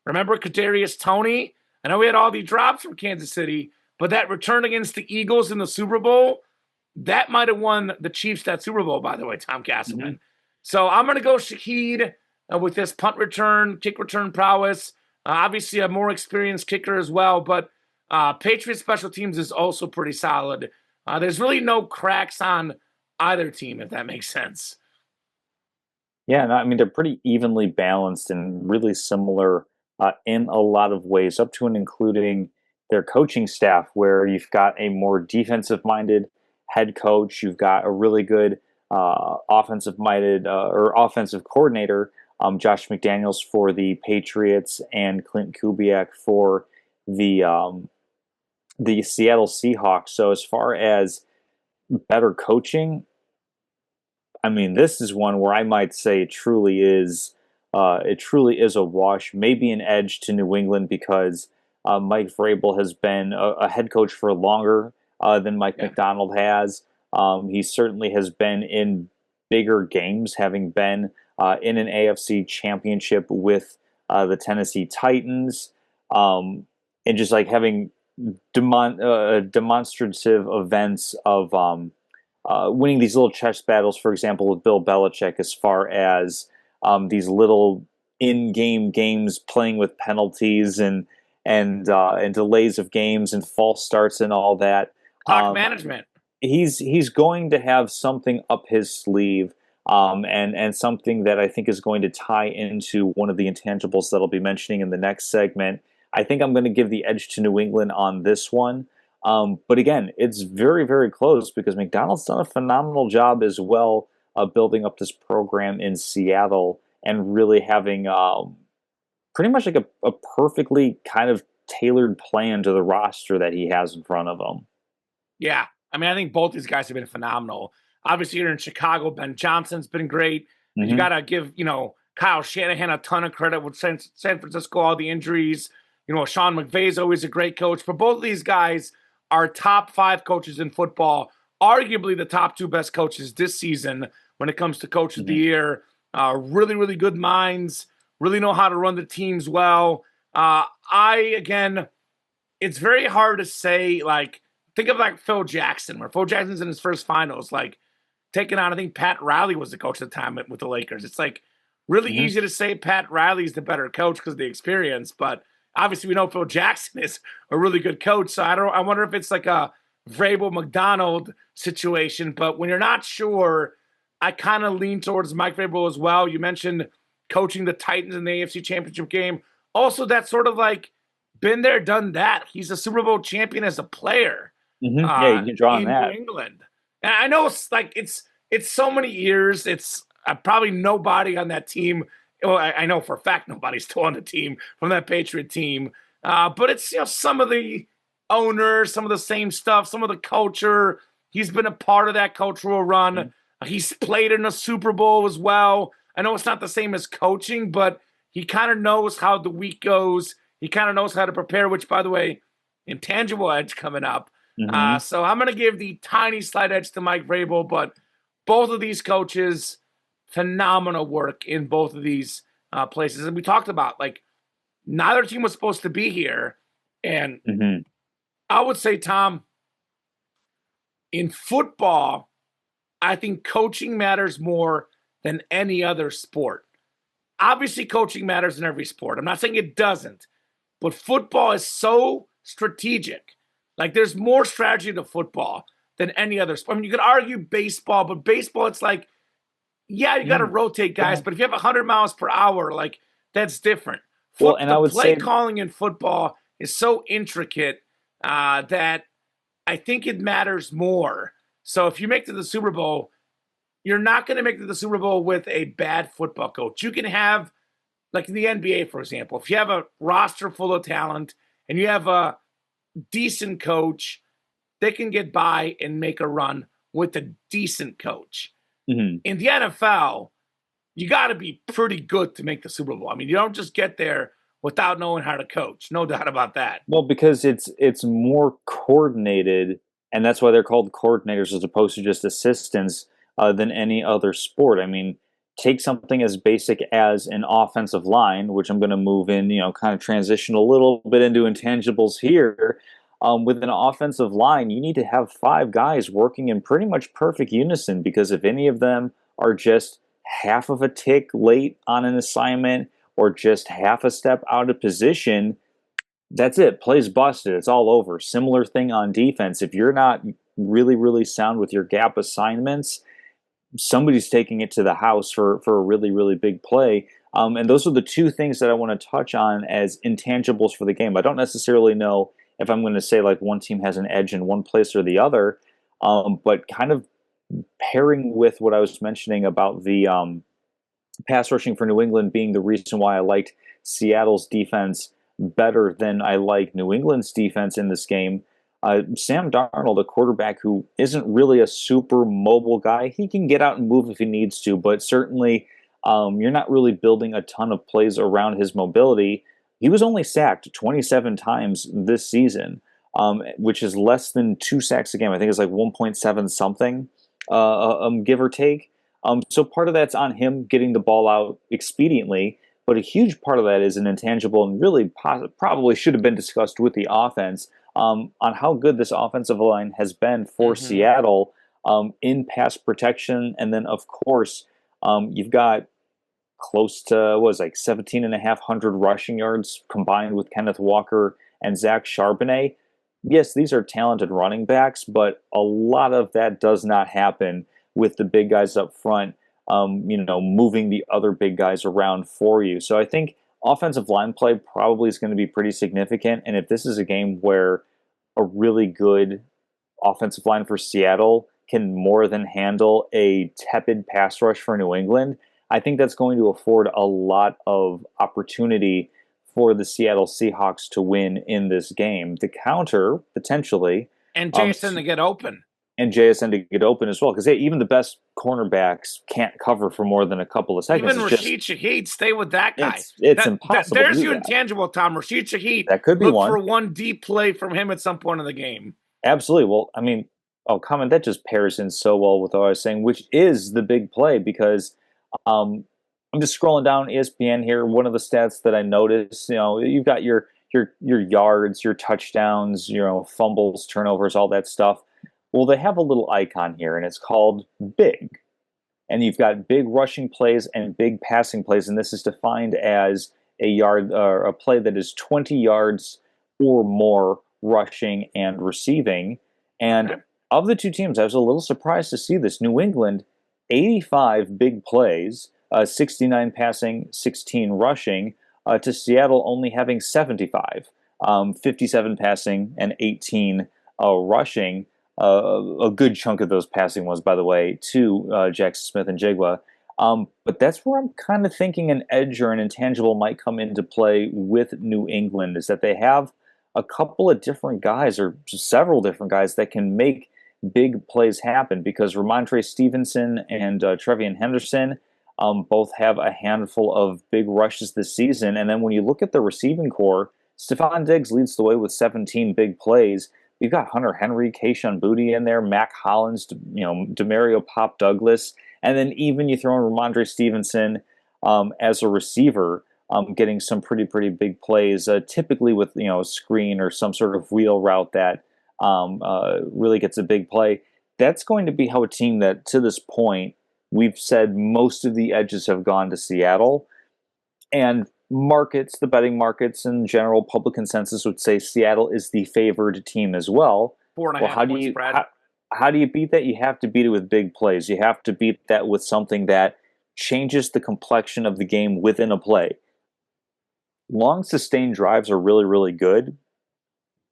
Remember Kadarius Toney? I know we had all the drops from Kansas City, but that return against the Eagles in the Super Bowl, that might have won the Chiefs that Super Bowl, by the way, Tom Castleman. Mhm. So I'm going to go Shaheed with this punt return, kick return prowess. Obviously, a more experienced kicker as well, but Patriots special teams is also pretty solid. There's really no cracks on either team, if that makes sense. Yeah, no, I mean, they're pretty evenly balanced and really similar in a lot of ways, up to and including their coaching staff, where you've got a more defensive minded head coach, you've got a really good offensive minded or offensive coordinator, Josh McDaniels for the Patriots, and Clint Kubiak for the um, the Seattle Seahawks. So, as far as better coaching, I mean, this is one where I might say it truly is a wash. Maybe an edge to New England because Mike Vrabel has been a head coach for longer than Mike Yeah. Macdonald has. He certainly has been in bigger games, having been in an AFC championship with the Tennessee Titans, and just like having demonstrative events of winning these little chess battles, for example, with Bill Belichick, as far as these little in-game games, playing with penalties and delays of games and false starts and all that. Clock Um, management. he's going to have something up his sleeve. And something that I think is going to tie into one of the intangibles that I'll be mentioning in the next segment. I think I'm going to give the edge to New England on this one. But again, it's very, very close because McDonald's done a phenomenal job as well building up this program in Seattle and really having pretty much like a perfectly kind of tailored plan to the roster that he has in front of him. Yeah. I mean, I think both these guys have been phenomenal. Obviously, you're in Chicago. Ben Johnson's been great. You Hmm. got to give, Kyle Shanahan a ton of credit with San Francisco, all the injuries. Sean McVay is always a great coach. But both of these guys are top 5 coaches in football, arguably the top 2 best coaches this season when it comes to Coach of the Hmm. Year. Really, really good minds, really know how to run the teams well. Again, it's very hard to say, like, think of like Phil Jackson, where Phil Jackson's in his first finals, like taking on, I think Pat Riley was the coach at the time with the Lakers. It's like really Hmm. easy to say Pat Riley's the better coach because of the experience, but obviously we know Phil Jackson is a really good coach. So I wonder if it's like a Vrabel McDonald situation, but when you're not sure, I kind of lean towards Mike Vrabel as well. You mentioned coaching the Titans in the AFC Championship game. Also, that's sort of like been there, done that. He's a Super Bowl champion as a player Yeah, you can draw on in New that. England. And I know it's so many years. It's probably nobody on that team. Well, I know for a fact nobody's still on the team from that Patriot team. But it's some of the owners, some of the same stuff, some of the culture. He's been a part of that cultural run. Mhm. He's played in a Super Bowl as well. I know it's not the same as coaching, but he kind of knows how the week goes. He kind of knows how to prepare, which, by the way, intangible edge coming up. Mhm. So I'm going to give the tiny slight edge to Mike Vrabel, but both of these coaches, phenomenal work in both of these places. And we talked about, like, neither team was supposed to be here. And Mhm. I would say, Tom, in football, I think coaching matters more than any other sport. Obviously, coaching matters in every sport. I'm not saying it doesn't, but football is so strategic. Like, there's more strategy to football than any other sport. I mean, you could argue baseball, but baseball, it's like, yeah, you got to Mm, rotate guys, yeah. but if you have 100 miles per hour, like, that's different. Well, and The I would play say, calling in football is so intricate that I think it matters more. So if you make it to the Super Bowl, you're not going to make it to the Super Bowl with a bad football coach. You can have, like in the NBA, for example, if you have a roster full of talent and you have a decent coach, they can get by and make a run with a decent coach. mhm. In the NFL, you got to be pretty good to make the Super Bowl. I mean, you don't just get there without knowing how to coach. No doubt about that. Well, because it's more coordinated, and that's why they're called coordinators as opposed to just assistants than any other sport. I mean, take something as basic as an offensive line, which I'm going to move in, kind of transition a little bit into intangibles here. With an offensive line, you need to have five guys working in pretty much perfect unison because if any of them are just half of a tick late on an assignment or just half a step out of position, that's it. Play's busted. It's all over. Similar thing on defense. If you're not really, really sound with your gap assignments, somebody's taking it to the house for a really, really big play. And those are the two things that I want to touch on as intangibles for the game. I don't necessarily know if I'm going to say like one team has an edge in one place or the other, but kind of pairing with what I was mentioning about the pass rushing for New England being the reason why I liked Seattle's defense better than I like New England's defense in this game. Sam Darnold, a quarterback who isn't really a super mobile guy, he can get out and move if he needs to, but certainly you're not really building a ton of plays around his mobility. He was only sacked 27 times this season, which is less than 2 sacks a game. I think it's like 1.7 something, give or take. So part of that's on him getting the ball out expediently, but a huge part of that is an intangible and really probably should have been discussed with the offense on how good this offensive line has been for Mm-hmm. Seattle in pass protection. And then, of course, you've got close to, what was it, like 17,500 rushing yards combined with Kenneth Walker and Zach Charbonnet. Yes, these are talented running backs, but a lot of that does not happen with the big guys up front, moving the other big guys around for you. So I think offensive line play probably is going to be pretty significant. And if this is a game where a really good offensive line for Seattle can more than handle a tepid pass rush for New England, I think that's going to afford a lot of opportunity for the Seattle Seahawks to win in this game. To counter, potentially, And um, Jason to get open. and JSN to get open as well, because even the best cornerbacks can't cover for more than a couple of seconds. Even It's just Rashid Shaheed, stay with that guy. it's impossible to There's do your that. intangible, Tom. Rashid Shaheed. That could be Look for one. one deep play from him at some point in the game. Absolutely. Well, I mean, oh, comment that just pairs in so well with what I was saying, which is the big play because um, I'm just scrolling down ESPN here. One of the stats that I noticed, you've got your yards, your touchdowns, fumbles, turnovers, all that stuff. Well, they have a little icon here, and it's called big. And you've got big rushing plays and big passing plays, and this is defined as a yard or a play that is 20 yards or more rushing and receiving. And Okay. of the two teams, I was a little surprised to see this. New England 85 big plays, 69 passing, 16 rushing, to Seattle only having 75, 57 passing and 18 rushing. A good chunk of those passing was, by the way, to Jackson Smith and Jigba. But that's where I'm kind of thinking an edge or an intangible might come into play with New England, is that they have a couple of different guys or several different guys that can make big plays happen because Ramondre Stevenson and Trevian Henderson both have a handful of big rushes this season. And then when you look at the receiving core, Stephon Diggs leads the way with 17 big plays. We've got Hunter Henry, Kayshon Boutte in there, Mac Hollins, Demario Pop Douglas, and then even you throw in Ramondre Stevenson as a receiver, getting some pretty big plays, typically with a screen or some sort of wheel route that really gets a big play. That's going to be how a team that to this point we've said most of the edges have gone to Seattle, and markets, the betting markets and general public consensus would say Seattle is the favored team as well. Four and a Well, half point spread. How do you beat that? You have to beat it with big plays. You have to beat that with something that changes the complexion of the game within a play. Long sustained drives are really good,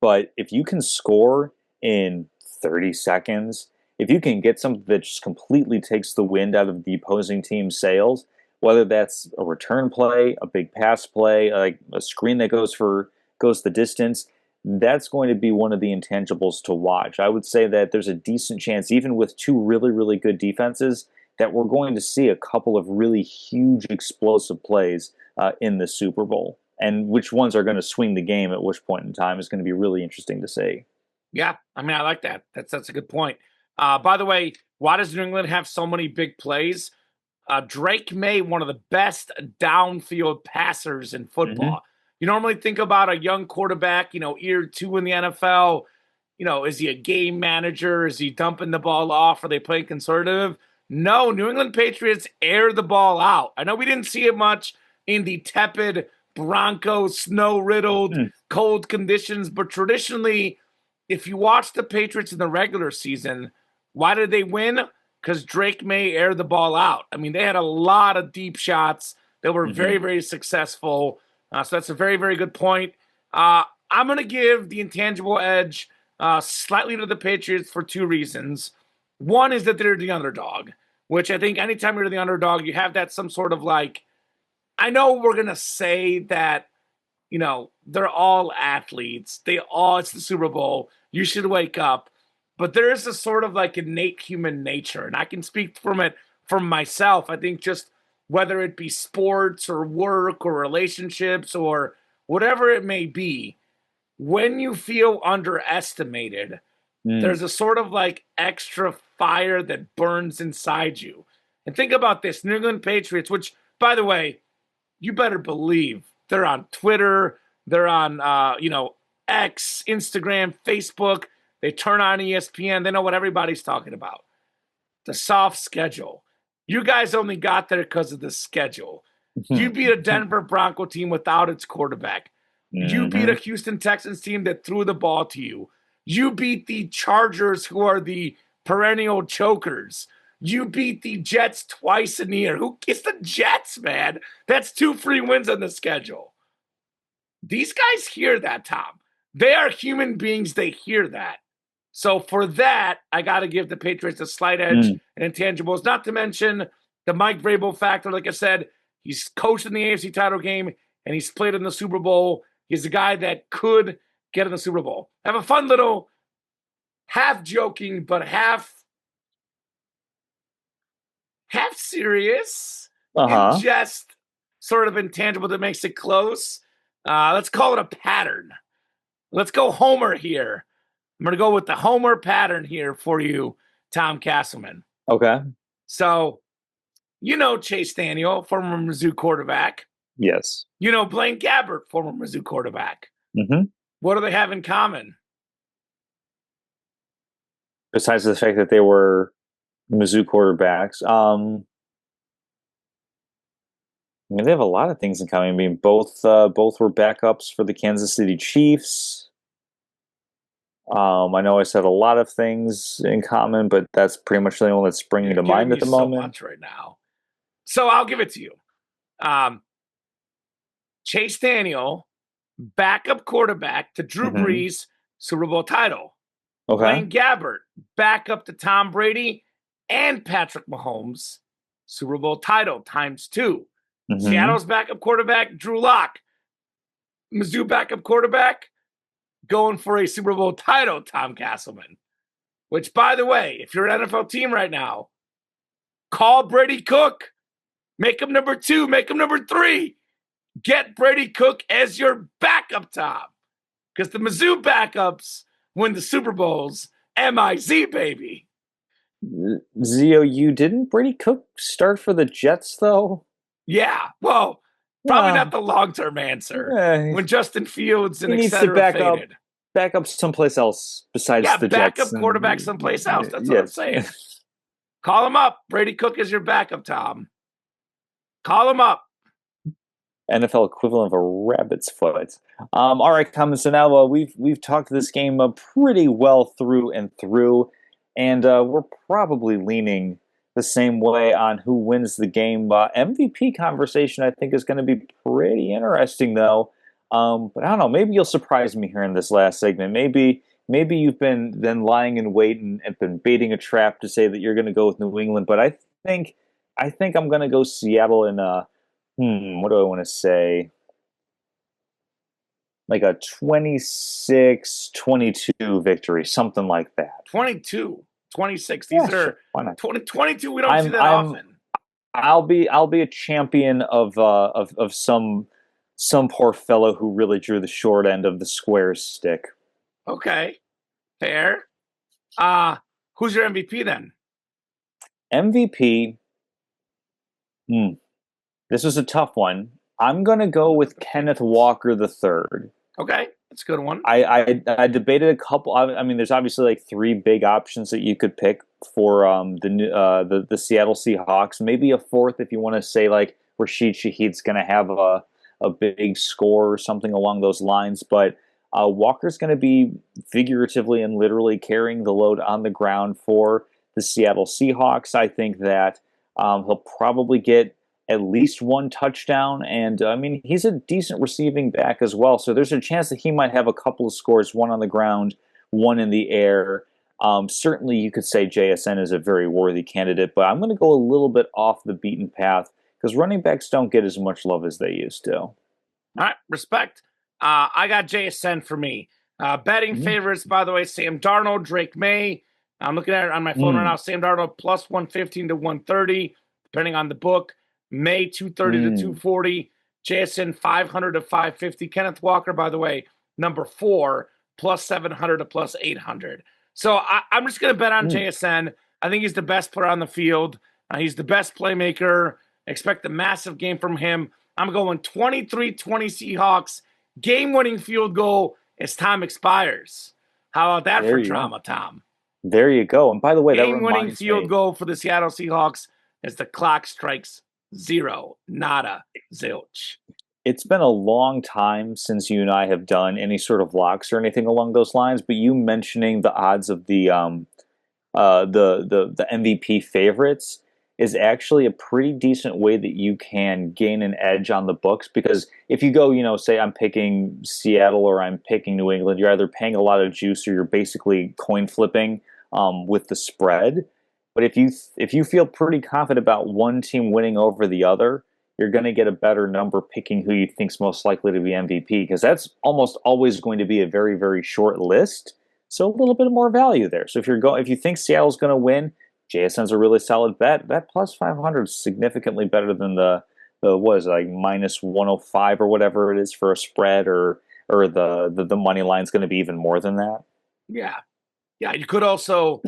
but if you can score in 30 seconds, if you can get something that just completely takes the wind out of the opposing team's sails, whether that's a return play, a big pass play, like a screen that goes the distance, that's going to be one of the intangibles to watch. I would say that there's a decent chance, even with two really good defenses, that we're going to see a couple of really huge explosive plays in the Super Bowl. And which ones are going to swing the game at which point in time is going to be really interesting to see. Yeah, I mean, I like that. That's a good point. By the way, why does New England have so many big plays? Drake May, one of the best downfield passers in Mm-hmm. football. You normally think about a young quarterback, year two in the NFL. Is he a game manager? Is he dumping the ball off? Are they playing conservative? No, New England Patriots air the ball out. I know we didn't see it much in the tepid Broncos, snow riddled, Mm. cold conditions, but traditionally, if you watch the Patriots in the regular season, why did they win? Because Drake May aired the ball out. I mean, they had a lot of deep shots that were Mm-hmm. very successful. So that's a very good point. I'm going to give the intangible edge slightly to the Patriots for two reasons. One is that they're the underdog, which I think anytime you're the underdog, you have that some sort of like, I know we're going to say that, they're all athletes. It's the Super Bowl. You should wake up. But there is a sort of like innate human nature. And I can speak from it from myself. I think just whether it be sports or work or relationships or whatever it may be, when you feel underestimated, Mm. there's a sort of like extra fire that burns inside you. And think about this New England Patriots, which, by the way, you better believe they're on Twitter, they're on, X, Instagram, Facebook. They turn on ESPN. They know what everybody's talking about. The soft schedule. You guys only got there because of the schedule. You beat a Denver Bronco team without its quarterback. You beat a Mm-hmm. Houston Texans team that threw the ball to you. You beat the Chargers, who are the perennial chokers. You beat the Jets twice a year. Who is the Jets, man? That's two free wins on the schedule. These guys hear that, Tom. They are human beings. They hear that. So for that, I got to give the Patriots a slight edge Mm. and intangibles. Not to mention the Mike Vrabel factor. Like I said, he's coached in the AFC title game and he's played in the Super Bowl. He's a guy that could get in the Super Bowl. Have a fun little half joking, but half serious and Uh-huh. just sort of intangible that makes it close. Let's call it a pattern. Let's go Homer here. I'm going to go with the Homer pattern here for you, Tom Castleman. Okay. So, Chase Daniel, former Mizzou quarterback. Yes. Blaine Gabbert, former Mizzou quarterback. Mm-hmm. What do they have in common? Besides the fact that they were Mizzou quarterbacks, I mean, they have a lot of things in common. I mean, both were backups for the Kansas City Chiefs. I know I said a lot of things in common, but that's pretty much the only one that's springing You're to giving mind at me the so moment. much right now. So I'll give it to you. Um, Chase Daniel, backup quarterback to Drew Hmm. Brees, Super Bowl title. Okay. Blaine Gabbert, backup to Tom Brady and Patrick Mahomes, Super Bowl title times two. Hmm. Seattle's backup quarterback, Drew Lock, Mizzou backup quarterback, going for a Super Bowl title, Tom Castleman. Which, by the way, if you're an NFL team right now, call Brady Cook. Make him number two, make him number three. Get Brady Cook as your backup, Tom. Because the Mizzou backups win the Super Bowls. MIZ, baby. ZOU, didn't Brady Cook start for the Jets though? Yeah, well, probably not Well, the long-term answer eh, when Justin Fields and he et needs to cetera faded. back up someplace else besides Yeah, the Jets. backup quarterback And someplace else. That's what I'm yes. saying. Call him up. Brady Cook is your backup, Tom. Call him up. NFL equivalent of a rabbit's foot. All right, Common. So now we've talked this game pretty well through and through, and we're probably leaning the same way on who wins the game. MVP conversation, I think, is going to be pretty interesting, though. But I don't know. Maybe you'll surprise me here in this last segment. Maybe you've been then lying in wait and been baiting a trap to say that you're going to go with New England. But think I think I'm going to go Seattle in what do I want to say? Like a 26-22 victory, something like that. 22, 26. Yeah, These sure. are Why not? 2022. We don't see I'm that I'm often. I'll be a champion of some poor fellow who really drew the short end of the squares stick. Okay, fair. Uh, who's your MVP then? MVP. Hmm, this was a tough one. I'm gonna go Look at with the Kenneth Patriots. Walker the third. Okay, that's a good one. I debated a couple. I mean, there's obviously like three big options that you could pick for the Seattle Seahawks. Maybe a fourth if you want to say like Rashid Shaheed's going to have a big score or something along those lines. But Walker's going to be figuratively and literally carrying the load on the ground for the Seattle Seahawks. I think that he'll probably get at least one touchdown. And I mean, he's a decent receiving back as well. So there's a chance that he might have a couple of scores, one on the ground, one in the air. Certainly, you could say JSN is a very worthy candidate, but I'm going to go a little bit off the beaten path because running backs don't get as much love as they used to. All right, respect. I got JSN for me. Betting Mm. favorites, by the way, Sam Darnold, Drake May. I'm looking at it on my phone right now. Mm. Sam Darnold plus 115 to 130, depending on the book. May 230 to Mm. 240. JSN 500 to 550. Kenneth Walker, by the way, number four, plus 700 to plus 800. So I'm just going to bet on Mm. JSN. I think he's the best player on the field. He's the best playmaker. Expect a massive game from him. I'm going 23-20 Seahawks. Game-winning field goal as time expires. How about that There for you go. drama, Tom? There you go. And by the way, that Game-winning reminds field me. goal for the Seattle Seahawks as the clock strikes zero. Nada. Zilch. It's been a long time since you and I have done any sort of locks or anything along those lines, but you mentioning the odds of the MVP favorites is actually a pretty decent way that you can gain an edge on the books because if you go, say I'm picking Seattle or I'm picking New England, you're either paying a lot of juice or you're basically coin flipping with the spread. But if you feel pretty confident about one team winning over the other, you're going to get a better number picking who you think's most likely to be MVP because that's almost always going to be a very, very short list. So a little bit more value there. So if you think Seattle's going to win, JSN's a really solid bet. That plus 500 is significantly better than the what is it, like minus 105 or whatever it is for a spread, or the money line's going to be even more than that. Yeah. Yeah. You could also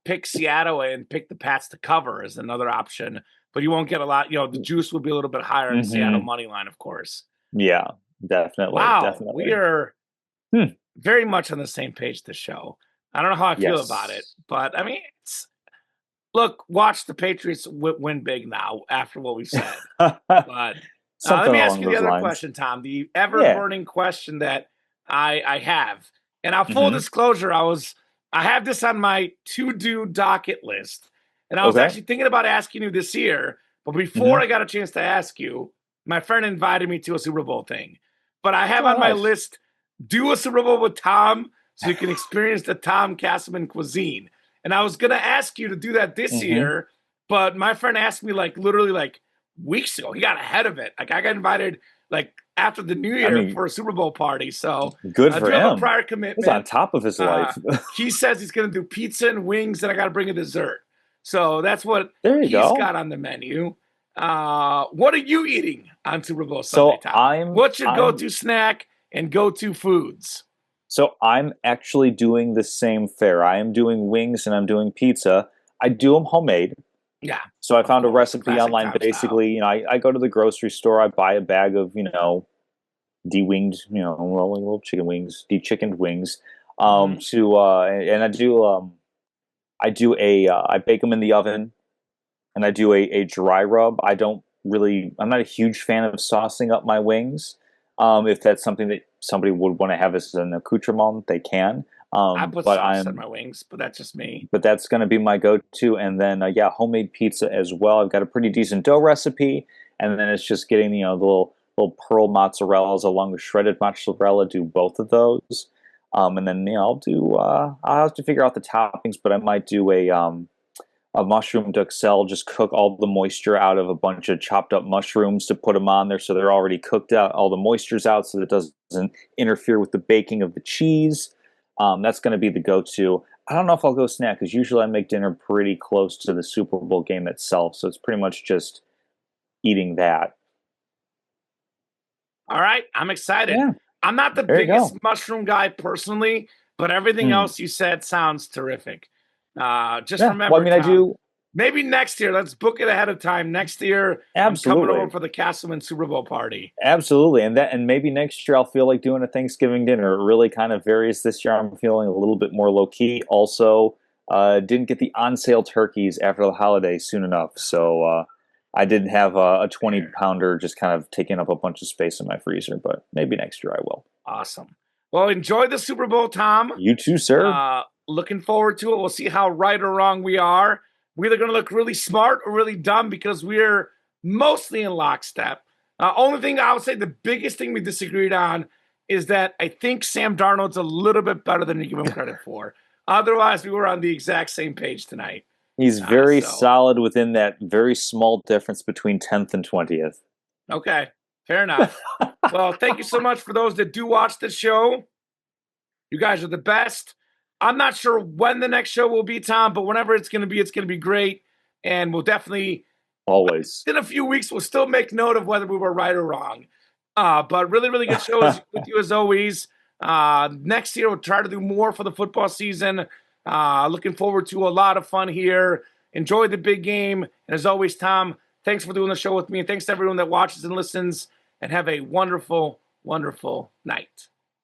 pick Seattle and pick the Pats to cover as another option, but you won't get a lot. The juice will be a little bit higher in the Seattle Hmm. money line, of course. Yeah, definitely, Wow. We definitely. are Hmm. very much on the same page this show. I don't know how I feel about it, Yes. but I mean, look, watch the Patriots win big now after what we've said. But let Something me ask along you the those other lines. question, Tom. The ever Yeah. burning question that I have, And I'll full Hmm. disclosure, I have this on my to-do docket list. And I was Okay. actually thinking about asking you this year, but before Hmm. I got a chance to ask you, my friend invited me to a Super Bowl thing. But I have Oh, on my nice. list, do a Super Bowl with Tom so you can experience the Tom Castleman cuisine. And I was gonna ask you to do that this Hmm. year, but my friend asked me like literally like weeks ago. He got ahead of it. Like I got invited like after the New I Year mean, for a Super Bowl party. So good I for do have a him. prior He's on commitment. top of his life. He says he's going to do pizza and wings, and I got to bring a dessert. So that's what There you he's go. got on the menu. What are you eating on Super Bowl Sunday, So Tom? I'm What's your I'm go-to snack and go-to foods? so I'm actually doing the same fare. I am doing wings and I'm doing pizza. I do them homemade. Yeah, So I of found a course, recipe classic online. Tom style. Basically, I go to the grocery store, I buy a bag of, de-winged, rolling little chicken wings, de-chickened wings. Hmm. And I bake them in the oven, and I do a dry rub. I'm not a huge fan of saucing up my wings. If that's something that somebody would want to have as an accoutrement, they can. I put But sauce on I'm my wings, but that's just me. but that's going to be my go-to. And then, yeah, homemade pizza as well. I've got a pretty decent dough recipe, and then it's just getting the little pearl mozzarellas along with shredded mozzarella. Do both of those, and then I'll have to figure out the toppings, but I might do a mushroom duxelle. Just cook all the moisture out of a bunch of chopped up mushrooms to put them on there, so they're already cooked out. All the moisture's out, so that it doesn't interfere with the baking of the cheese. That's going to be the go-to. I don't know if I'll go snack because usually I make dinner pretty close to the Super Bowl game itself, so it's pretty much just eating that. All right, I'm excited. Yeah, I'm not the there you biggest go. mushroom guy personally, but everything Hmm. else you said sounds terrific. Just Yeah, well, I remember, mean, I Tom, do maybe next year. Let's book it ahead of time. Next year, I'm coming over absolutely, for the Castleman Super Bowl party. absolutely, and maybe next year I'll feel like doing a Thanksgiving dinner. It really kind of varies. This year I'm feeling a little bit more low key. Also, didn't get the on sale turkeys after the holidays soon enough, so I didn't have a 20 There. pounder just kind of taking up a bunch of space in my freezer. But maybe next year I will. Awesome. Well, enjoy the Super Bowl, Tom. You too, sir. Looking forward to it. We'll see how right or wrong we are. We're either going to look really smart or really dumb because we're mostly in lockstep. Only thing I would say, the biggest thing we disagreed on is that I think Sam Darnold's a little bit better than you give him credit for. Otherwise, we were on the exact same page tonight. He's very So, solid within that very small difference between 10th and 20th. okay, fair enough. Well, thank you so much for those that do watch the show. You guys are the best. I'm not sure when the next show will be, Tom, but whenever it's going to be great. And we'll definitely, Always. in a few weeks, we'll still make note of whether we were right or wrong. But really, really good shows with you as always. Next year, we'll try to do more for the football season. Looking forward to a lot of fun here. Enjoy the big game. And as always, Tom, thanks for doing the show with me. And thanks to everyone that watches and listens. And have a wonderful, wonderful night.